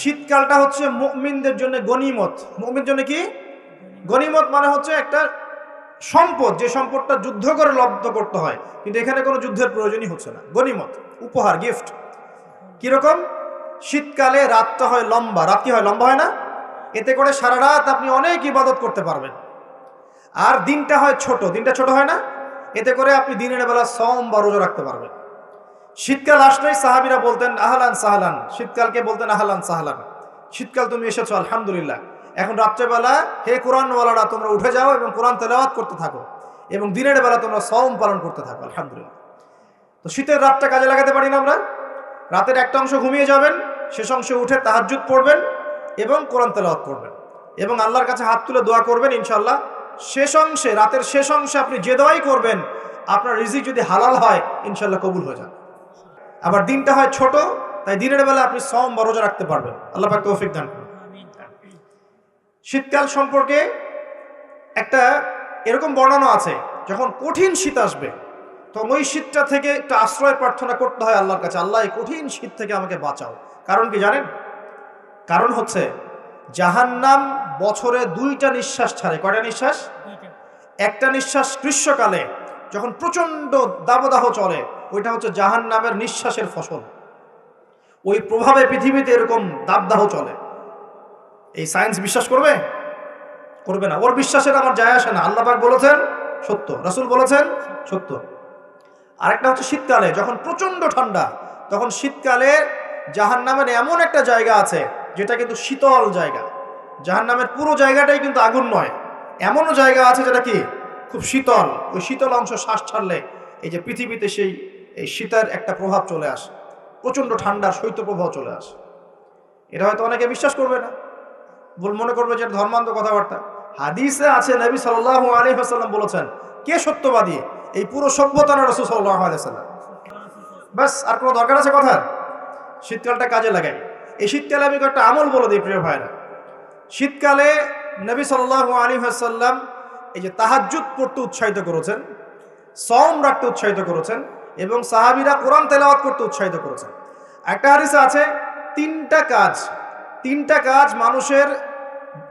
শীতকালটা হচ্ছে মুমিনদের জন্য গনিমত। মুমিনদের জন্য কি গনিমত? মানে হচ্ছে একটা সম্পদ, যে সম্পদটা যুদ্ধ করে লব্ধ করতে হয়, কিন্তু এখানে কোনো যুদ্ধের প্রয়োজনই হচ্ছে না। গনিমত, উপহার, গিফট। কিরকম? শীতকালে রাতটা হয় লম্বা। রাত কি হয়? লম্বা হয় না? এতে করে সারা রাত আপনি অনেক ইবাদত করতে পারবেন। আর দিনটা হয় ছোট। দিনটা ছোট হয় না? এতে করে আপনি দিনের বেলা সওম বা রোজা রাখতে পারবেন। শীতকাল আসলেই সাহাবীরা বলতেন আহলান সাহলান। শীতকালকে বলতেন আহলান সাহলান। শীতকাল তুমি এসেছো, আলহামদুলিল্লাহ। এখন রাত্রেবেলা হে কোরআনওয়ালারা তোমরা উঠে যাও এবং কোরআন তেলাওয়াত করতে থাকো, এবং দিনের বেলা তোমরা সওম পালন করতে থাকো, আলহামদুলিল্লাহ। তো শীতের রাতটা কাজে লাগাতে পারি না আমরা? রাতের একটা অংশ ঘুমিয়ে যাবেন, শেষ অংশে উঠে তাহাজ্জুদ পড়বেন এবং কোরআন তেলাওয়াত করবেন এবং আল্লাহর কাছে হাত তুলে দোয়া করবেন। ইনশাআল্লাহ শেষ অংশে, রাতের শেষ অংশে আপনি যে দোয়াই করবেন, আপনার রিজিক যদি হালাল হয় ইনশাআল্লাহ কবুল হয়ে যাবে। আবার দিনটা হয় ছোট, তাই দিনের বেলা আপনি সওম বা রোজা রাখতে পারবেন। আল্লাহ পাক তৌফিক দান করুন। শীতকাল সম্পর্কে একটা এরকম বর্ণনা আছে, যখন কঠিন শীত আসবে তখন ওই শীতটা থেকে একটা আশ্রয় প্রার্থনা করতে হয় আল্লাহর কাছে, আল্লাহ এই কঠিন শীত থেকে আমাকে বাঁচাও। কারণ কি জানেন? কারণ হচ্ছে জাহান্নাম বছরে 2টা নিঃশ্বাস ছাড়ে। কয়টা নিঃশ্বাস? একটা নিঃশ্বাস গ্রীষ্মকালে যখন প্রচন্ড দাবদাহ চলে, ওইটা হচ্ছে জাহান্নামের নিঃশ্বাসের ফসল। ওই প্রভাবে পৃথিবীতে এরকম দাবদাহ চলে। এই সায়েন্স বিশ্বাস করবে? করবে না। ওর বিশ্বাসের আমার যায় আসে না। আল্লাহ পাক বলেছেন সত্য, রাসূল বলেছেন সত্য। আরেকটা হচ্ছে শীতকালে যখন প্রচন্ড ঠান্ডা, তখন শীতকালে জাহান্নামের এমন একটা জায়গা আছে যেটা কিন্তু শীতল জায়গা। জাহান্নামের পুরো জায়গাটাই কিন্তু আগুন নয়, এমনও জায়গা আছে যেটা কি খুব শীতল। ওই শীতল অংশ শ্বাস ছাড়লে এই যে পৃথিবীতে সেই এই শীতের একটা প্রভাব চলে আসে, প্রচন্ড ঠান্ডার শৈত্যপ্রবাহ চলে আসে। এটা হয়তো অনেকে বিশ্বাস করবে না, মনে করবে যে ধর্মান্ধ কথাবার্তা। হাদিসে আছে নবী সাল্লাল্লাহু আলাইহি ওয়াসাল্লাম বলেছেন, কে সত্যবাদী? এই পুরো সভ্যতা না রাসূল সাল্লাল্লাহু আলাইহি ওয়াসাল্লাম। বাস, আর কোনো দরকার আছে কথা? শীতকালটা কাজে লাগাই। এই শীতকালে আমি একটা আমল বলে দিই প্রিয় ভাইরা। শীতকালে নবী সাল্লাল্লাহু আলাইহি ওয়াসাল্লাম এই যে তাহাজ্জুদ পড়তে উৎসাহিত করেছেন, সওম রাখতে উৎসাহিত করেছেন এবং সাহাবীরা কোরআন তেলাওয়াত করতে উৎসাহিত করেছেন। একটা হাদিসে আছে তিনটা কাজ মানুষের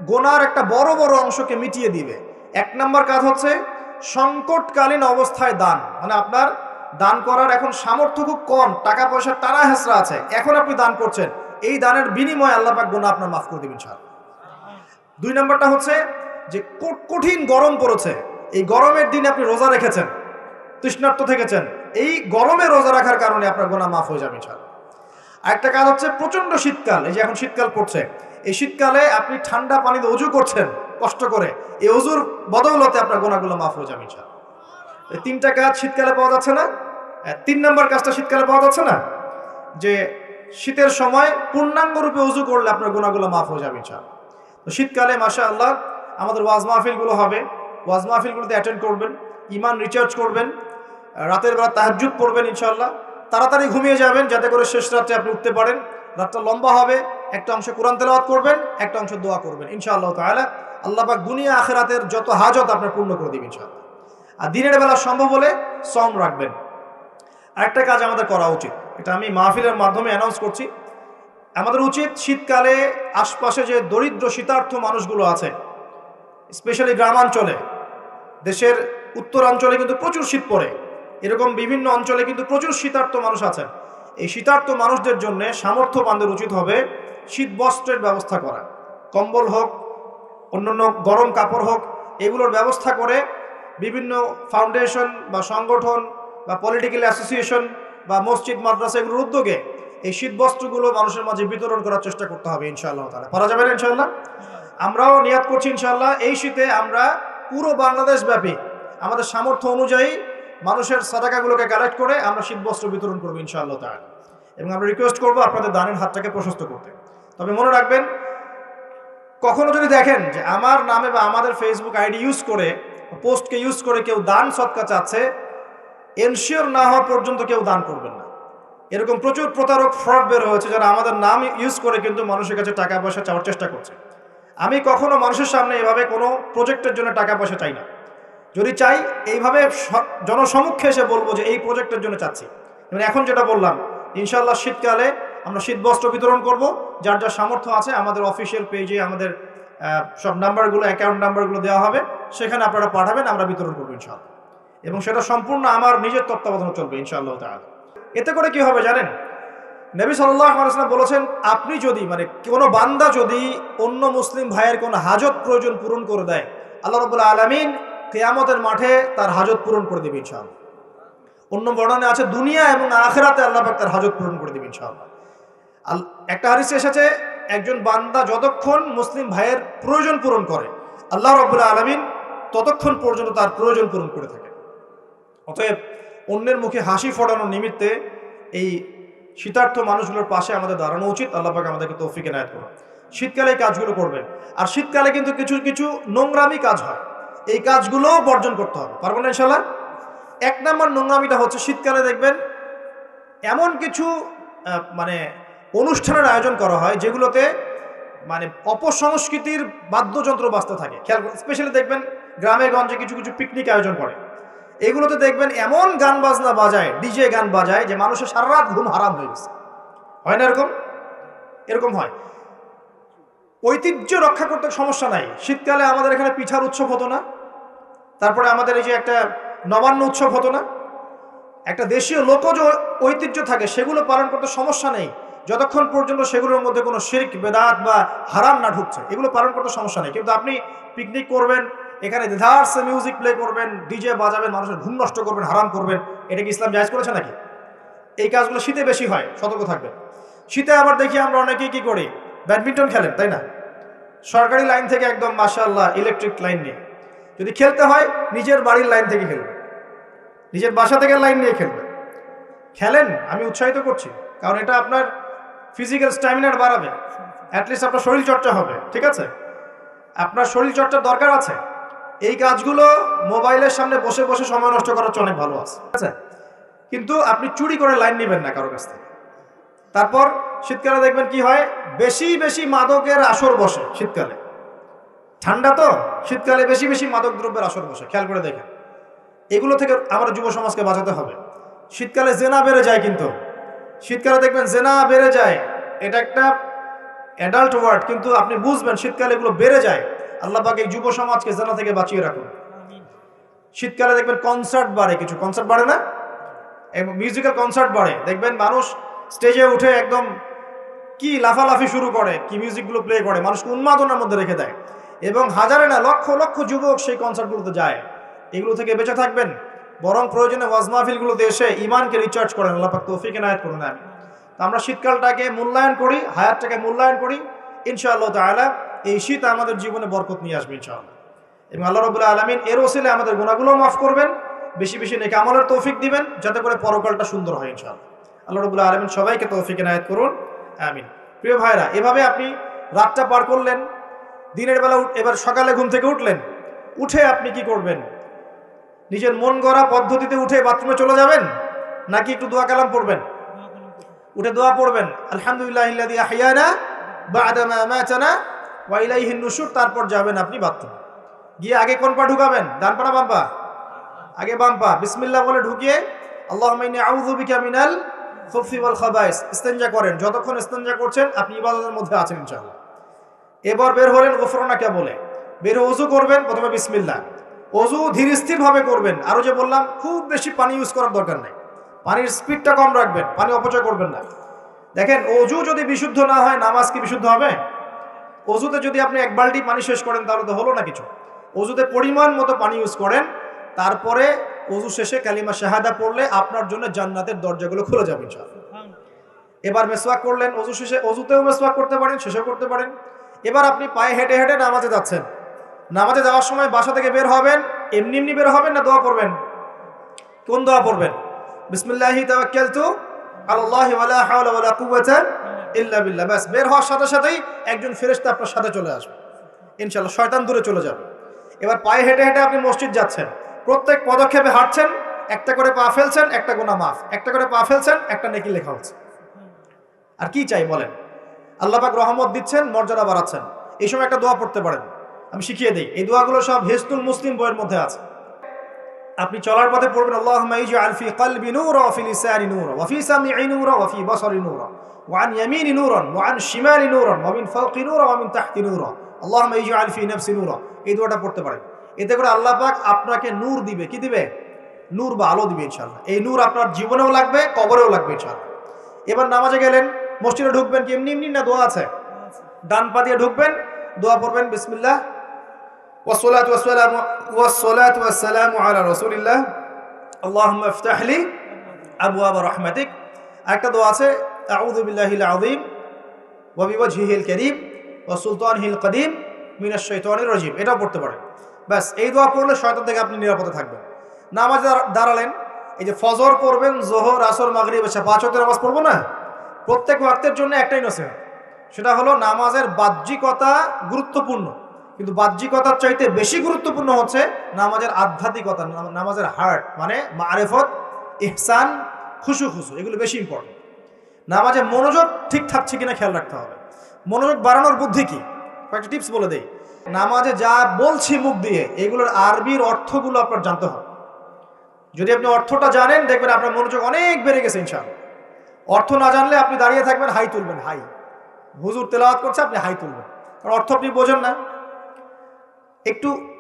গোনার একটা বড় বড় অংশকে মিটিয়ে দিবে। 1 নম্বর কাজ হচ্ছে সংকটকালীন অবস্থায় দান। মানে আপনার দান করার এখন সামর্থ্য খুব কম, টাকা পয়সার টানা হেঁচড়া আছে, এখন আপনি দান করছেন, এই দানের বিনিময়ে আল্লাহ পাক গুনাহ আপনার মাফ করে দেবেন ইনশাআল্লাহ। 2 নম্বরটা হচ্ছে যে কঠিন গরম পড়েছে, এই গরমের দিনে আপনি রোজা রেখেছেন, তৃষ্ণার্ত থেকেছেন, এই গরমে রোজা রাখার কারণে আপনার গুনাহ মাফ হয়ে যাবে ইনশাআল্লাহ। আরেকটা কাজ হচ্ছে প্রচন্ড শীতকাল, এই যে এখন শীতকাল পড়ছে, এই শীতকালে আপনি ঠান্ডা পানিতে ওযু করছেন কষ্ট করে, এই ওযুর বদৌলতে আপনার গুনাহগুলো মাফ হয়ে যাবে ইনশাআল্লাহ। এই 3টা কাজ শীতকালে পাওয়া যাচ্ছে না? 3 নম্বর কাজটা শীতকালে পাওয়া যাচ্ছে না, যে শীতের সময় পূর্ণাঙ্গ রূপে ওযু করলে আপনার গুনাহগুলো মাফ হয়ে যাবে ইনশাআল্লাহ। তো শীতকালে মাশাআল্লাহ আমাদের ওয়াজ মাহফিলগুলো হবে, ওয়াজ মাহফিলগুলোতে অ্যাটেন্ড করবেন, ঈমান রিচার্জ করবেন, রাতের বেলা তাহাজ্জুদ পড়বেন ইনশাআল্লাহ। তাড়াতাড়ি ঘুমিয়ে যাবেন যাতে করে শেষ রাতে আপনি উঠতে পারেন। রাতটা লম্বা হবে, একটা অংশ কোরআন তেলাওয়াত করবেন, একটা অংশ দোয়া করবেন ইনশাআল্লাহ তাআলা। আল্লাহ পাক দুনিয়া আখিরাতের যত হাজত আপনার পূর্ণ করে দিবেন ইনশাআল্লাহ। আর দিনের বেলা সম্ভব হলে সওম রাখবেন। আরেকটা কাজ আমাদের করা উচিত, এটা আমি মাহফিলের মাধ্যমে অ্যানাউন্স করছি, আমাদের উচিত শীতকালে আশপাশে যে দরিদ্র শীতার্থ মানুষগুলো আছে, স্পেশালি গ্রামাঞ্চলে, দেশের উত্তরাঞ্চলে কিন্তু প্রচুর শীত পড়ে, এরকম বিভিন্ন অঞ্চলে কিন্তু প্রচুর শীতার্থ মানুষ আছেন। এই শীতার্থ মানুষদের জন্য সামর্থ্যবানদের উচিত হবে শীত বস্ত্রের ব্যবস্থা করা, কম্বল হোক, অন্যান্য গরম কাপড় হোক, এগুলোর ব্যবস্থা করে বিভিন্ন ফাউন্ডেশন বা সংগঠন বা পলিটিক্যাল অ্যাসোসিয়েশন বা মসজিদ মাদ্রাসা এগুলোর উদ্যোগে এই শীত বস্ত্রগুলো মানুষের মাঝে বিতরণ করার চেষ্টা করতে হবে ইনশাআল্লাহ তাআলা। পারা যাবে না ইনশাআল্লাহ? আমরাও নিয়াত করছি ইনশাআল্লাহ এই শীতে আমরা পুরো বাংলাদেশ ব্যাপী আমাদের সামর্থ্য অনুযায়ী মানুষের সাদাকাগুলোকে কালেক্ট করে আমরা শীত বস্ত্র বিতরণ করবো ইনশাআল্লাহ তাআলা। এবং আমরা রিকোয়েস্ট করবো আপনাদের দানের হাতটাকে প্রশস্ত করতে। তবে মনে রাখবেন, কখনো যদি দেখেন যে আমার নামে বা আমাদের ফেসবুক আইডি ইউজ করে, পোস্টকে ইউজ করে কেউ দান সদকা চাচ্ছে, এনশিওর না হওয়া পর্যন্ত কেউ দান করবেন না। এরকম প্রচুর প্রতারক, ফ্রড বের হয়েছে যারা আমাদের নাম ইউজ করে কিন্তু মানুষের কাছে টাকা পয়সা চাওয়ার চেষ্টা করছে। আমি কখনো মানুষের সামনে এভাবে কোনো প্রজেক্টের জন্য টাকা পয়সা চাই না। যদি চাই এইভাবে জনসমক্ষে এসে বলবো যে এই প্রজেক্টের জন্য চাচ্ছি। মানে এখন যেটা বললাম, ইনশাআল্লাহ শীতকালে আমরা শীত বস্ত্র বিতরণ করব। যার যার সামর্থ্য আছে আমাদের অফিসিয়াল পেজে আমাদের সব নাম্বারগুলো, অ্যাকাউন্ট নাম্বারগুলো দেওয়া হবে, সেখানে আপনারা পাঠাবেন, আমরা বিতরণ করবো ইনশাআল্লাহ। এবং সেটা সম্পূর্ণ আমার নিজের তত্ত্বাবধানে চলবে ইনশাআল্লাহ তাআলা। এতে করে কি হবে জানেন, নবী সাল্লাল্লাহু আলাইহি ওয়াসাল্লাম বলেছেন, আপনি যদি মানে কোনো বান্দা যদি অন্য মুসলিম ভাইয়ের কোনো হাজত প্রয়োজন পূরণ করে দেয়, আল্লাহ রাব্বুল আলামিন কিয়ামতের মাঠে তার হাজত পূরণ করে দেবে ইনশাআল্লাহ। অন্য বর্ণনে আছে দুনিয়া এবং আখিরাতে আল্লাহ পাক তার হাজত পূরণ করে দেবে ইনশাআল্লাহ। একটা হাদিসে এসেছে, একজন বান্দা যতক্ষণ মুসলিম ভাইয়ের প্রয়োজন পূরণ করে, আল্লাহ রাব্বুল আলামিন ততক্ষণ পর্যন্ত তার প্রয়োজন পূরণ করে থাকে। অতএব অন্যের মুখে হাসি ফোটানোর নিমিত্তে এই শীতার্থ মানুষগুলোর পাশে আমাদের দাঁড়ানো উচিত। আল্লাহ পাক আমাদেরকে তৌফিক এনায়েত করুন। শীতকালে এই কাজগুলো করবেন। আর শীতকালে কিন্তু কিছু কিছু নোংরামি কাজ হয়, এই কাজগুলোও বর্জন করতে হবে। পারবেন না ইনশাআল্লাহ? এক নম্বর নোংরামিটা হচ্ছে, শীতকালে দেখবেন এমন কিছু মানে অনুষ্ঠানের আয়োজন করা হয় যেগুলোতে মানে অপসংস্কৃতির বাদ্যযন্ত্র বাজতে থাকে। খেয়াল স্পেশালি দেখবেন গ্রামে গঞ্জে কিছু কিছু পিকনিক আয়োজন করে, এগুলোতে দেখবেন এমন গান বাজনা বাজায়, ডিজে গান বাজায় যে মানুষের সারা রাত ঘুম হারাম হয়ে গেছে। হয় না এরকম? এরকম হয়। ঐতিহ্য রক্ষা করতে সমস্যা নাই। শীতকালে আমাদের এখানে পিঠার উৎসব হতো না? তারপরে আমাদের এই যে একটা নবান্ন উৎসব হতো না? একটা দেশীয় লোকজ ঐতিহ্য থাকে, সেগুলো পালন করতে সমস্যা নেই, যতক্ষণ পর্যন্ত সেগুলোর মধ্যে কোনো শিরক, বেদাত বা হারাম না ঢুকছে, এগুলো পালন করতে সমস্যা নেই। কিন্তু আপনি পিকনিক করবেন, এখানে দেদারসে মিউজিক প্লে করবেন, ডিজে বাজাবেন, মানুষের ঘুম নষ্ট করবেন, হারাম করবেন, এটা কি ইসলাম জায়েজ করেছে নাকি? এই কাজগুলো শীতে বেশি হয়, সতর্ক থাকবেন। শীতে আবার দেখি আমরা অনেকেই কি করি, ব্যাডমিন্টন খেলেন, তাই না? সরকারি লাইন থেকে একদম মাশাআল্লাহ ইলেকট্রিক লাইন নিয়ে, যদি খেলতে হয় নিজের বাড়ির লাইন থেকে খেলবেন, নিজের বাসা থেকে লাইন নিয়ে খেলবেন। খেলেন, আমি উৎসাহিত করছি, কারণ এটা আপনার ফিজিক্যাল স্ট্যামিনার বাড়াবে, অ্যাটলিস্ট আপনার শরীর চর্চা হবে। ঠিক আছে, আপনার শরীর চর্চার দরকার আছে। এই কাজগুলো মোবাইলের সামনে বসে বসে সময় নষ্ট করার চেয়ে অনেক ভালো আছে, ঠিক আছে? কিন্তু আপনি চুরি করে লাইন নেবেন না কারো কাছ থেকে। তারপর শীতকালে দেখবেন কি হয়, বেশি বেশি মাদকের আসর বসে শীতকালে। ঠান্ডা তো, শীতকালে বেশি বেশি মাদক দ্রব্যের আসর বসে, খেয়াল করে দেখেন। এগুলো থেকে আমরা যুব সমাজকে বাঁচাতে হবে। শীতকালে জেনা বেড়ে যায়, কিন্তু শীতকালে দেখবেন জেনা বেড়ে যায়, এটা একটা অ্যাডাল্ট ওয়ার্ড, কিন্তু আপনি বুঝবেন শীতকালে এগুলো বেড়ে যায়। আল্লাহ পাক এই যুব সমাজকে জেনা থেকে বাঁচিয়ে রাখুন। শীতকালে দেখবেন কনসার্ট বাড়ে, কিছু কনসার্ট বাড়ে না, এবং মিউজিক্যাল কনসার্ট বাড়ে। দেখবেন মানুষ স্টেজে উঠে একদম কি লাফালাফি শুরু করে, কি মিউজিকগুলো প্লে করে, মানুষকে উন্মাদনার মধ্যে রেখে দেয়, এবং হাজারে না লক্ষ লক্ষ যুবক সেই কনসার্টগুলোতে যায়। এগুলো থেকে বেঁচে থাকবেন, বরং প্রয়োজনে ওয়াজ মাহফিলগুলোতে এসে ইমানকে রিচার্জ করেন। আল্লাহ পাক তৌফিক এনায়েত করুন। আমি তো আমরা শীতকালটাকে মূল্যায়ন করি, হায়াতটাকে মূল্যায়ন করি। ইনশাআল্লাহ তাআলা এই শীত আমাদের জীবনে বরকত নিয়ে আসবে ইনশাআল্লাহ, এবং আল্লাহ রাব্বুল আলামিন এর ওসিলায় আমাদের গুনাহগুলো মাফ করবেন, বেশি বেশি নেক আমলের তৌফিক দিবেন, যাতে করে পরকালটা সুন্দর হয় ইনশাআল্লাহ। আল্লাহ রাব্বুল আলামিন সবাইকে তৌফিক এনায়েত করুন, আমিন। প্রিয় ভাইরা, এভাবে আপনি রাতটা পার করলেন, দিনের বেলা এবার সকালে ঘুম থেকে উঠলেন, উঠে আপনি কি করবেন? নিজের মন গড়া পদ্ধতিতে উঠে বাথরুমে চলে যাবেন, নাকি একটু দোয়া কালাম পড়বেন? উঠে দোয়া পড়বেন, আলহামদুলিল্লাহিল্লাযী আহইয়ানা বা'দা মা আমাতানা ওয়া ইলাইহিন নুশুর। তারপর যাবেন আপনি বাথরুমে, গিয়ে আগে কোন পা ঢুকাবেন? ডান পা না বাম পা? আগে বাম পা। বিসমিল্লাহ বলে ঢুকিয়ে আল্লাহুম্মা ইন্নী আউযু বিকা মিনাল খুবসি ওয়াল খাবাইস ইস্তেনজা করেন। যতক্ষণ ইস্তেনজা করছেন আপনি ইবাদতের মধ্যে আছেন ইনশাআল্লাহ। এবার বের হলেন গুফরানাকা বলে, বের ওযু করবেন, প্রথমে বিসমিল্লাহ। ওযু ধীর স্থির ভাবে করবেন। আরো যে বললাম, খুব বেশি পানি ইউজ করার দরকার নাই, পানির স্পিডটা কম রাখবেন, পানি অপচয় করবেন না। দেখেন, ওযু যদি বিশুদ্ধ না হয় নামাজ কি বিশুদ্ধ হবে? ওযুতে যদি আপনি এক বালতি পানি শেষ করেন তাহলে তো হলো না কিছু। ওযুতে পরিমাণ মতো পানি ইউজ করেন, তারপরে ওযু শেষে কালিমা শাহাদা পড়লে আপনার জন্য জান্নাতের দরজাগুলো খুলে যাবে ইনশাআল্লাহ। এবার মেসওয়াক করলেন, অজু শেষে অজুতেও মেসওয়াক করতে পারেন, শেষেও করতে পারেন। এবার আপনি পায়ে হেঁটে হেঁটে নামাজে যাচ্ছেন। নামাজে যাওয়ার সময় বাসা থেকে বের হবেন, এমনি এমনি বের হবেন না দোয়া পড়বেন? কোন দোয়া পড়বেন? বিসমিল্লাহি তাওয়াক্কালতু আলাল্লাহি ওয়ালা হাওলা ওয়ালা কুওয়াতা ইল্লা বিল্লাহ। ব্যাস, বের হওয়ার সাথে সাথেই একজন ফেরেশতা আপনার সাথে চলে আসবে, ইনশাআল্লাহ শয়তান দূরে চলে যাবে। এবার পায়ে হেঁটে হেঁটে আপনি মসজিদ যাচ্ছেন, প্রত্যেক পদক্ষেপে হাঁটছেন, একটা করে পা ফেলছেন, একটা গুনাহ মাফ, একটা করে পা ফেলছেন, একটা নেকি লেখা হচ্ছে। আর কি চাই বলেন? আল্লাহ পাক রহমত দিচ্ছেন, মর্যাদা বাড়াচ্ছেন। এই সময় একটা দোয়া পড়তে পারেন, আমি শিখিয়ে দিই। এই দোয়াগুলো সব হিসনুল মুসলিম বইয়ের মধ্যে আছে। আপনি চলার পথে পড়বেন, আল্লাহুম্মা ইজআল ফি কলবি নূরা ওয়া ফি লিসানি নূরা ওয়া ফি সামঈ নূরা ওয়া ফি বাসারি নূরা ওয়া আন ইয়ামিনি নূরান ওয়া আন শিমালি নূরান ওয়া মিন ফাওকি নূরা ওয়া মিন তাহতি নূরা আল্লাহুম্মা ইজআল ফি নাফসি নূরা। এই দোয়াটা পড়তে পারেন। এতে করে আল্লাহ পাক আপনাকে নূর দিবে। কি দিবে? নূর বা আলো দিবে ইনশাআল্লাহ। এই নূর আপনার জীবনেও লাগবে, কবরেও লাগবে ইনশাআল্লাহ। এবার নামাজে গেলেন, মসজিদে ঢুকবেন কি এমনি এমনি না দোয়া আছে? ডান পা দিয়ে ঢুকবেন, দোয়া পড়বেন বিসমিল্লাহ ওয়াসসালাতু ওয়াসসালামু আলা রাসূলিল্লাহ আল্লাহুম্মা ইফতাহ লি আবওয়াব রাহমাতিক। একটা দোয়া আছে, আউযু বিল্লাহিল আযীম ওয়া বিওয়াজহিল কারীম ওয়া সুলতানিহিল কদীম মিনাশ শাইতানির রাজীম। এটাও পড়তে পারেন। ব্যাস, এই দোয়া পড়লে শয়তান থেকে আপনি নিরাপদে থাকবেন। নামাজে দাঁড়ালেন, এই যে ফজর পড়বেন, যোহর, আসর, মাগরিব, এশা, 5 ওয়াক্তের নামাজ পড়বো না? প্রত্যেক ওয়াক্তের জন্য একটাই নসিহত, সেটা হলো নামাজের বাহ্যিকতা গুরুত্বপূর্ণ, কিন্তু বাহ্যিকতার চাইতে বেশি গুরুত্বপূর্ণ হচ্ছে নামাজের আধ্যাত্মিকতা, নামাজের হার্ট, মানে মারিফত, ইহসান, খুশু, এগুলো বেশি ইম্পর্টেন্ট। নামাজে মনোযোগ ঠিক থাকছে কিনা খেয়াল রাখতে হবে। মনোযোগ বাড়ানোর বুদ্ধি কি? কয়েকটা টিপস বলে দেই। নামাজে যা বলছি মুখ দিয়ে, এগুলোর আরবির অর্থগুলো আপনার জানতে হবে। যদি আপনি অর্থটা জানেন, দেখবেন আপনার মনোযোগ অনেক বেড়ে গেছে ইনশাআল্লাহ। অর্থ না জানলে আপনি দাঁড়িয়ে থাকবেন, হাই তুলবেন, হাই। হুজুর তেলাওয়াত করছে, আপনি হাই তুলবেন, কারণ অর্থ আপনি বোঝেন না।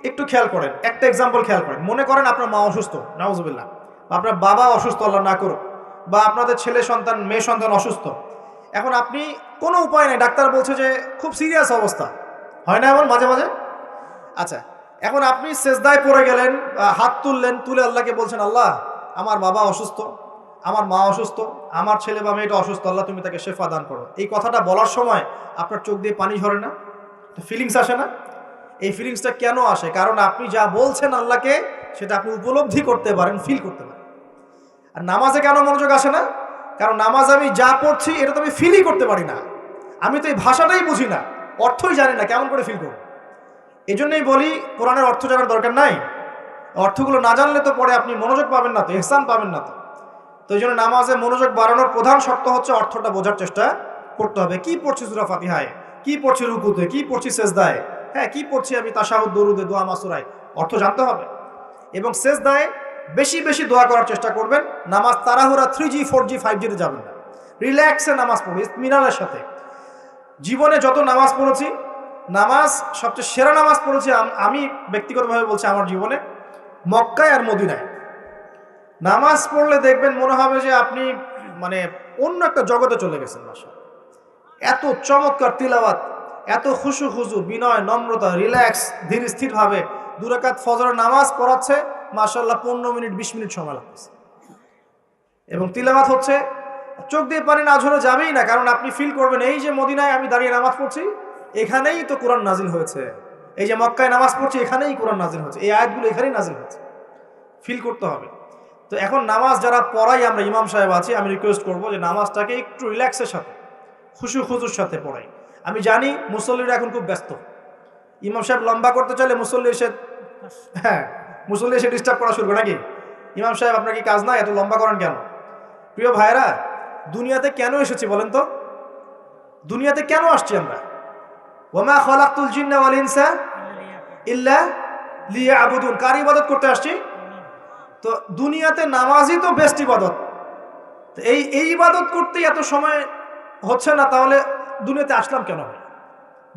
একটু খেয়াল করেন, একটা এক্সাম্পল খেয়াল করেন। মনে করেন আপনার মা অসুস্থ, নাউজুবিল্লাহ, আপনার বাবা অসুস্থ, আল্লাহ না করুক, বা আপনাদের ছেলে সন্তান, মেয়ে সন্তান অসুস্থ। এখন আপনি কোনো উপায় নেই, ডাক্তার বলছে যে খুব সিরিয়াস অবস্থা, হয় না এমন মাঝে মাঝে? আচ্ছা, এখন আপনি সেজদায় পড়ে গেলেন, হাত তুললেন, তুলে আল্লাহকে বলছেন, আল্লাহ আমার বাবা অসুস্থ, আমার মা অসুস্থ, আমার ছেলে বা মেয়েটা অসুস্থ, আল্লাহ তুমি তাকে শেফা দান করো। এই কথাটা বলার সময় আপনার চোখ দিয়ে পানি ঝরে না? ফিলিংস আসে না? এই ফিলিংসটা কেন আসে? কারণ আপনি যা বলছেন আল্লাহকে, সেটা আপনি উপলব্ধি করতে পারেন, ফিল করতে পারেন। আর নামাজে কেন মনোযোগ আসে না? কারণ নামাজ আমি যা পড়ছি এটা তো আমি ফিলই করতে পারি না। আমি তো এই ভাষাটাই বুঝি না, অর্থই জানি না, কেমন করে ফিল করব? এই জন্যই বলি, কোরআনের অর্থ জানার দরকার নাই। অর্থগুলো না জানলে তো পরে আপনি মনোযোগ পাবেন না, তো ইহসান পাবেন না। তো এই জন্য নামাজে মনোযোগ বাড়ানোর প্রধান শর্ত হচ্ছে অর্থটা বোঝার চেষ্টা করতে হবে। কি পড়ছি সূরা ফাতিহায়, কি পড়ছি রুকুতে, কি পড়ছি সেজদায়, হ্যাঁ কি পড়ছি আমি তাশাহুদ, দরুদে, দোয়া, মাসুরায়, অর্থ জানতে হবে। এবং সেজদায় বেশি বেশি দোয়া করার চেষ্টা করবেন। নামাজ তাড়াহুড়া 3G 4G 5G তে যাবেন না, রিল্যাক্সে নামাজ পড়বে, ইতমিনানের সাথে। জীবনে যত নামাজ পড়েছি, নামাজ সবচেয়ে সেরা নামাজ পড়েছি আমি ব্যক্তিগতভাবে বলছি, আমার জীবনে মক্কায় আর মদিনায়। নামাজ পড়লে দেখবেন মনে হবে যে আপনি মানে অন্য একটা জগতে চলে গেছেন। মাশাআল্লাহ, এত চমৎকার তিলাওয়াত, এত খুশু, বিনয়, নম্রতা, রিল্যাক্স, ধীর স্থির ভাবে 2 রাকাত ফজরের নামাজ পড়াচ্ছে, মাশাআল্লাহ 15 মিনিট 20 মিনিট সময় লাগছে। এবং তিলাওয়াত হচ্ছে, চোখ দিয়ে পানি না ঝরে যাবেই না, কারণ আপনি ফিল করবেন এই যে মদিনায় আমি দাঁড়িয়ে নামাজ পড়ছি, এখানেই তো কোরআন নাজিল হয়েছে। এই যে মক্কায় নামাজ পড়ছি, এখানেই কোরআন নাজিল হয়েছে, এই আয়াতগুলো এখানেই নাজিল হয়েছে। ফিল করতে হবে। তো এখন নামাজ যারা পড়াই, আমরা ইমাম সাহেব আছি, আমি রিকোয়েস্ট করবো যে নামাজটাকে একটু রিল্যাক্সের সাথে, খুশুর সাথে পড়াই। আমি জানি মুসল্লিরা এখন খুব ব্যস্ত, ইমাম সাহেব লম্বা করতে চাইলে মুসল্লি এসে ডিস্টার্ব করা শুরু করে, নাকি ইমাম সাহেব আপনার কি কাজ নাই, এত লম্বা করেন কেন? প্রিয় ভাইরা, দুনিয়াতে কেন এসেছি বলেন তো? দুনিয়াতে কেন আসছি আমরা? ওয়ামা খালাকতুল জিন্না ওয়াল ইনসা ইল্লা লিয়াবুদুন। কার ইবাদত করতে আসছি? তো দুনিয়াতে নামাজই তো বেস্ট ইবাদত। এই ইবাদত করতেই এত সময় হচ্ছে না, তাহলে দুনিয়াতে আসলাম কেন?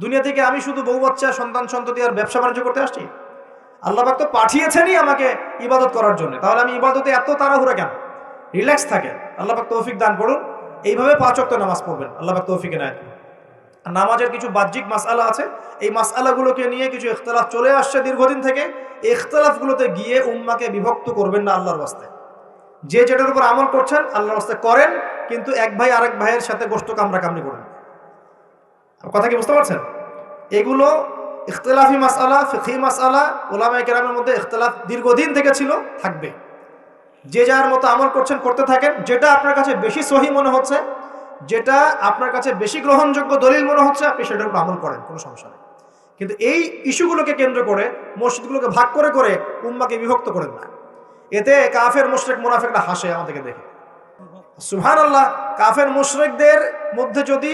দুনিয়া থেকে আমি শুধু বউ বাচ্চা, সন্তান সন্ততি আর ব্যবসা বাণিজ্য করতে আসছি? আল্লাহ পাক তো পাঠিয়েছেনই আমাকে ইবাদত করার জন্য, তাহলে আমি ইবাদতে এত তাড়াহুড়া কেন? রিল্যাক্স থাকেন, আল্লাহ পাক তৌফিক দান করুন। এইভাবে 5 ওয়াক্ত নামাজ পড়বেন, আল্লাহ পাক তৌফিক এনায়েত করুন। আর নামাজের কিছু বাহ্যিক মাসআলা আছে, এই মাসআলাগুলোকে নিয়ে কিছু ইখতিলাফ চলে আসছে দীর্ঘদিন থেকে। এই ইখতিলাফগুলোতে গিয়ে উম্মাহকে বিভক্ত করবেন না আল্লাহর ওয়াস্তে। যে যেটার উপর আমল করছেন আল্লাহর ওয়াস্তে করেন, কিন্তু এক ভাই আরেক ভাইয়ের সাথে গোশত কামড়াকামড়ি করে না। কথা কি বুঝতে পারছেন? এগুলো ইখতিলাফি মাসআলা, ফিকহি মাসআলা, উলামায়ে কেরামের মধ্যে ইখতিলাফ দীর্ঘদিন থেকে ছিল, থাকবে। যে যার মতো আমল করছেন, করতে থাকেন। যেটা আপনার কাছে বেশি সহি মনে হচ্ছে, যেটা আপনার কাছে বেশি গ্রহণযোগ্য দলিল মনে হচ্ছে, আপনি সেটার উপর আমল করেন, কোনো সমস্যা নেই। কিন্তু এই ইস্যুগুলোকে কেন্দ্র করে মসজিদগুলোকে ভাগ করে করে উম্মাকে বিভক্ত করেন না। এতে কাফের মুশরিক মুনাফিকরা হাসে আমাদেরকে দেখে। সুবহানাল্লাহ, কাফের মুশরিকদের মধ্যে যদি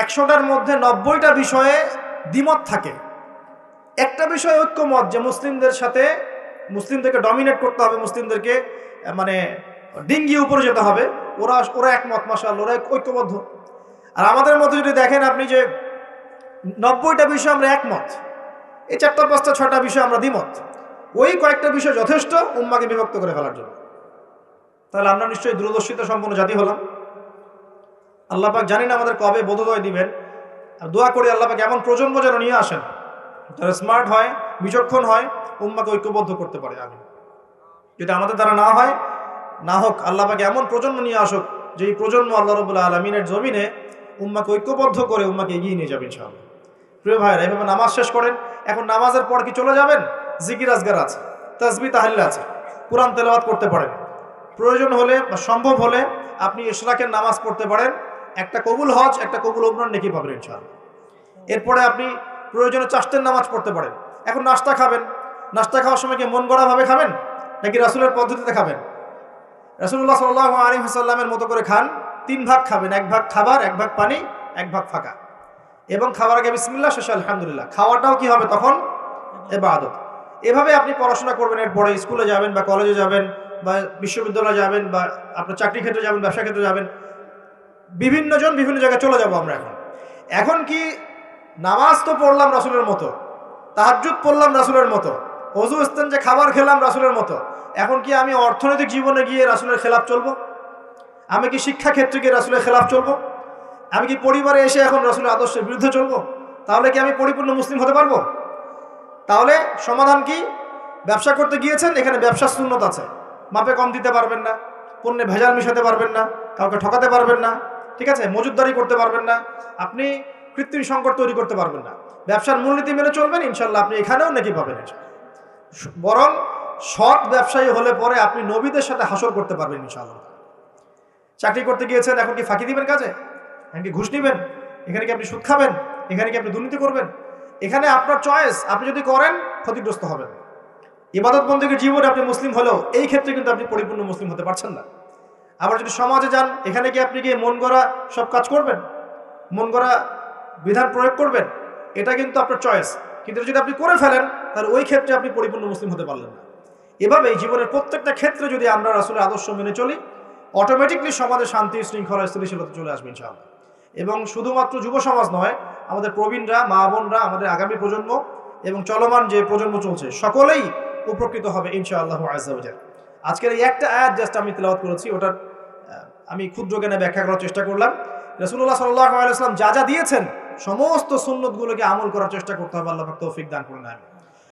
100টার মধ্যে 90টা বিষয়ে দ্বিমত থাকে, একটা বিষয়ে ঐক্যমত যে মুসলিমদেরকে ডমিনেট করতে হবে, মুসলিমদেরকে মানে ডিঙ্গি উপরে যেতে হবে, ওরা একমত, মাশাআল্লাহ, ওরা ঐক্যবদ্ধ। আর আমাদের মধ্যে যদি দেখেন আপনি যে 90টা বিষয় আমরা একমত, এই 4টা 5টা 6টা বিষয় আমরা দ্বিমত, ওই কয়েকটা বিষয় যথেষ্ট উম্মাকে বিভক্ত করে ফেলার জন্য। তাহলে আমরা নিশ্চয়ই দূরদর্শিতা সম্পন্ন জাতি হলাম। আল্লাহ পাক জানি না আমাদের কবে বোধোদয় দিবেন। আর দোয়া করি আল্লাহ পাক এমন প্রজন্ম যেন নিয়ে আসেন যারা স্মার্ট হয়, বিচক্ষণ হয়, উম্মাকে ঐক্যবদ্ধ করতে পারে। আমি যদি আমাদের দ্বারা না হোক, আল্লাহ পাক এমন প্রজন্ম নিয়ে আসুক যে এই প্রজন্ম আল্লাহ রাব্বুল আলামিনের জমিনে উম্মাকে ঐক্যবদ্ধ করে উম্মাকে এগিয়ে নিয়ে যাবে ইনশাআল্লাহ। প্রিয় ভাইরা, এইভাবে নামাজ শেষ করেন। এখন নামাজের পর কি চলে যাবেন? জিকির আজগার আছে, তাসবিহ তাহলিল আছে, কোরআন তেলাওয়াত করতে পারেন। প্রয়োজন হলে বা সম্ভব হলে আপনি ইশরাকের নামাজ পড়তে পারেন। একটা কবুল হজ, একটা কবুল উমরার নেকি পাবেন ইনশাআল্লাহ। এরপরে আপনি প্রয়োজনে চাষতের নামাজ পড়তে পারেন। এখন নাস্তা খাবেন, নাস্তা খাওয়ার সময় কি মন গড়া ভাবে খাবেন নাকি রাসূলের পদ্ধতিতে খাবেন? রাসূলুল্লাহ সাল্লাল্লাহু আলাইহি ওয়াসাল্লামের মতো করে খান। 3 ভাগ খাবেন, 1 ভাগ খাবার, 1 ভাগ পানি, 1 ভাগ ফাঁকা। এবং খাবার আগে বিসমিল্লাহ, শেষে আলহামদুলিল্লাহ। খাওয়াটাও কি হবে তখন? ইবাদত। এভাবে আপনি পড়াশোনা করবেন। এরপরে স্কুলে যাবেন বা কলেজে যাবেন বা বিশ্ববিদ্যালয়ে যাবেন বা আপনার চাকরি ক্ষেত্রে যাবেন, ব্যবসা ক্ষেত্রে যাবেন, বিভিন্ন জায়গায় চলে যাব আমরা। এখন কি নামাজ তো পড়লাম রাসূলের মতো, তাহাজ্জুদ পড়লাম রাসূলের মতো, ওযু ইস্তেঞ্জা খাবার খেলাম রাসূলের মতো। এখন কি আমি অর্থনৈতিক জীবনে গিয়ে রাসূলের খেলাফ চলবো? আমি কি শিক্ষা ক্ষেত্রে গিয়ে রাসূলের খেলাফ চলবো? আমি কি পরিবারে এসে এখন রাসূলের আদর্শের বিরুদ্ধে চলবো? তাহলে কি আমি পরিপূর্ণ মুসলিম হতে পারবো? তাহলে সমাধান কি? ব্যবসা করতে গিয়েছেন, এখানে ব্যবসার সুন্নত আছে। মাপে কম দিতে পারবেন না, পণ্যে ভেজাল মিশাতে পারবেন না, কাউকে ঠকাতে পারবেন না, ঠিক আছে, মজুদদারি করতে পারবেন না, আপনি কৃত্রিম সংকট তৈরি করতে পারবেন না। ব্যবসার মূলনীতি মেনে চলবেন, ইনশাল্লাহ আপনি এখানেও নেকি পাবেন। বরং সৎ ব্যবসায়ী হলে পরে আপনি নবীদের সাথে হাসর করতে পারবেন ইনশাআল্লাহ। চাকরি করতে গিয়েছেন, এখন কি ফাঁকি দিবেন কাজে? এখন কি ঘুষ নিবেন? এখানে কি আপনি সুদ খাবেন? এখানে কি আপনি দুর্নীতি করবেন? এখানে আপনার চয়েস। আপনি যদি করেন ক্ষতিগ্রস্ত হবেন। ইবাদত বন্দেগীর জীবনে আপনি মুসলিম হলেও এই ক্ষেত্রে কিন্তু আপনি পরিপূর্ণ মুসলিম হতে পারছেন না। আবার যদি সমাজে যান, এখানে কি আপনি গিয়ে মন গড়া সব কাজ করবেন, মন গড়া বিধান প্রয়োগ করবেন? এটা কিন্তু আপনার চয়েস। কিন্তু যদি আপনি করে ফেলেন, তাহলে ওই ক্ষেত্রে আপনি পরিপূর্ণ মুসলিম হতে পারলেন না। এভাবেই জীবনের প্রত্যেকটা ক্ষেত্রে যদি আমরা রাসূলের আদর্শ মেনে চলি, অটোমেটিকলি সমাজে শান্তি, শৃঙ্খলা, স্থিতিশীলতা চলে আসবে ইনশাআল্লাহ। এবং শুধুমাত্র যুব সমাজ নয়, আমাদের প্রবীণরা, মা বোনরা, আমাদের আগামী প্রজন্ম এবং চলমান যে প্রজন্ম চলছে, সকলেই উপকৃত হবে ইনশাআল্লাহ আযজা ওয়া জাল। আজকের এই একটা আয়াত জাস্ট আমি তেলাওয়াত করেছি, ওটার আমি ক্ষুদ্র জ্ঞানে ব্যাখ্যা করার চেষ্টা করলাম। রাসূলুল্লাহ সাল্লাল্লাহু আলাইহি ওয়াসাল্লাম যা যা দিয়েছেন সমস্ত সুন্নতগুলোকে আমল করার চেষ্টা করতে হবে। আল্লাহ পাক তৌফিক দান করুন। আমিন।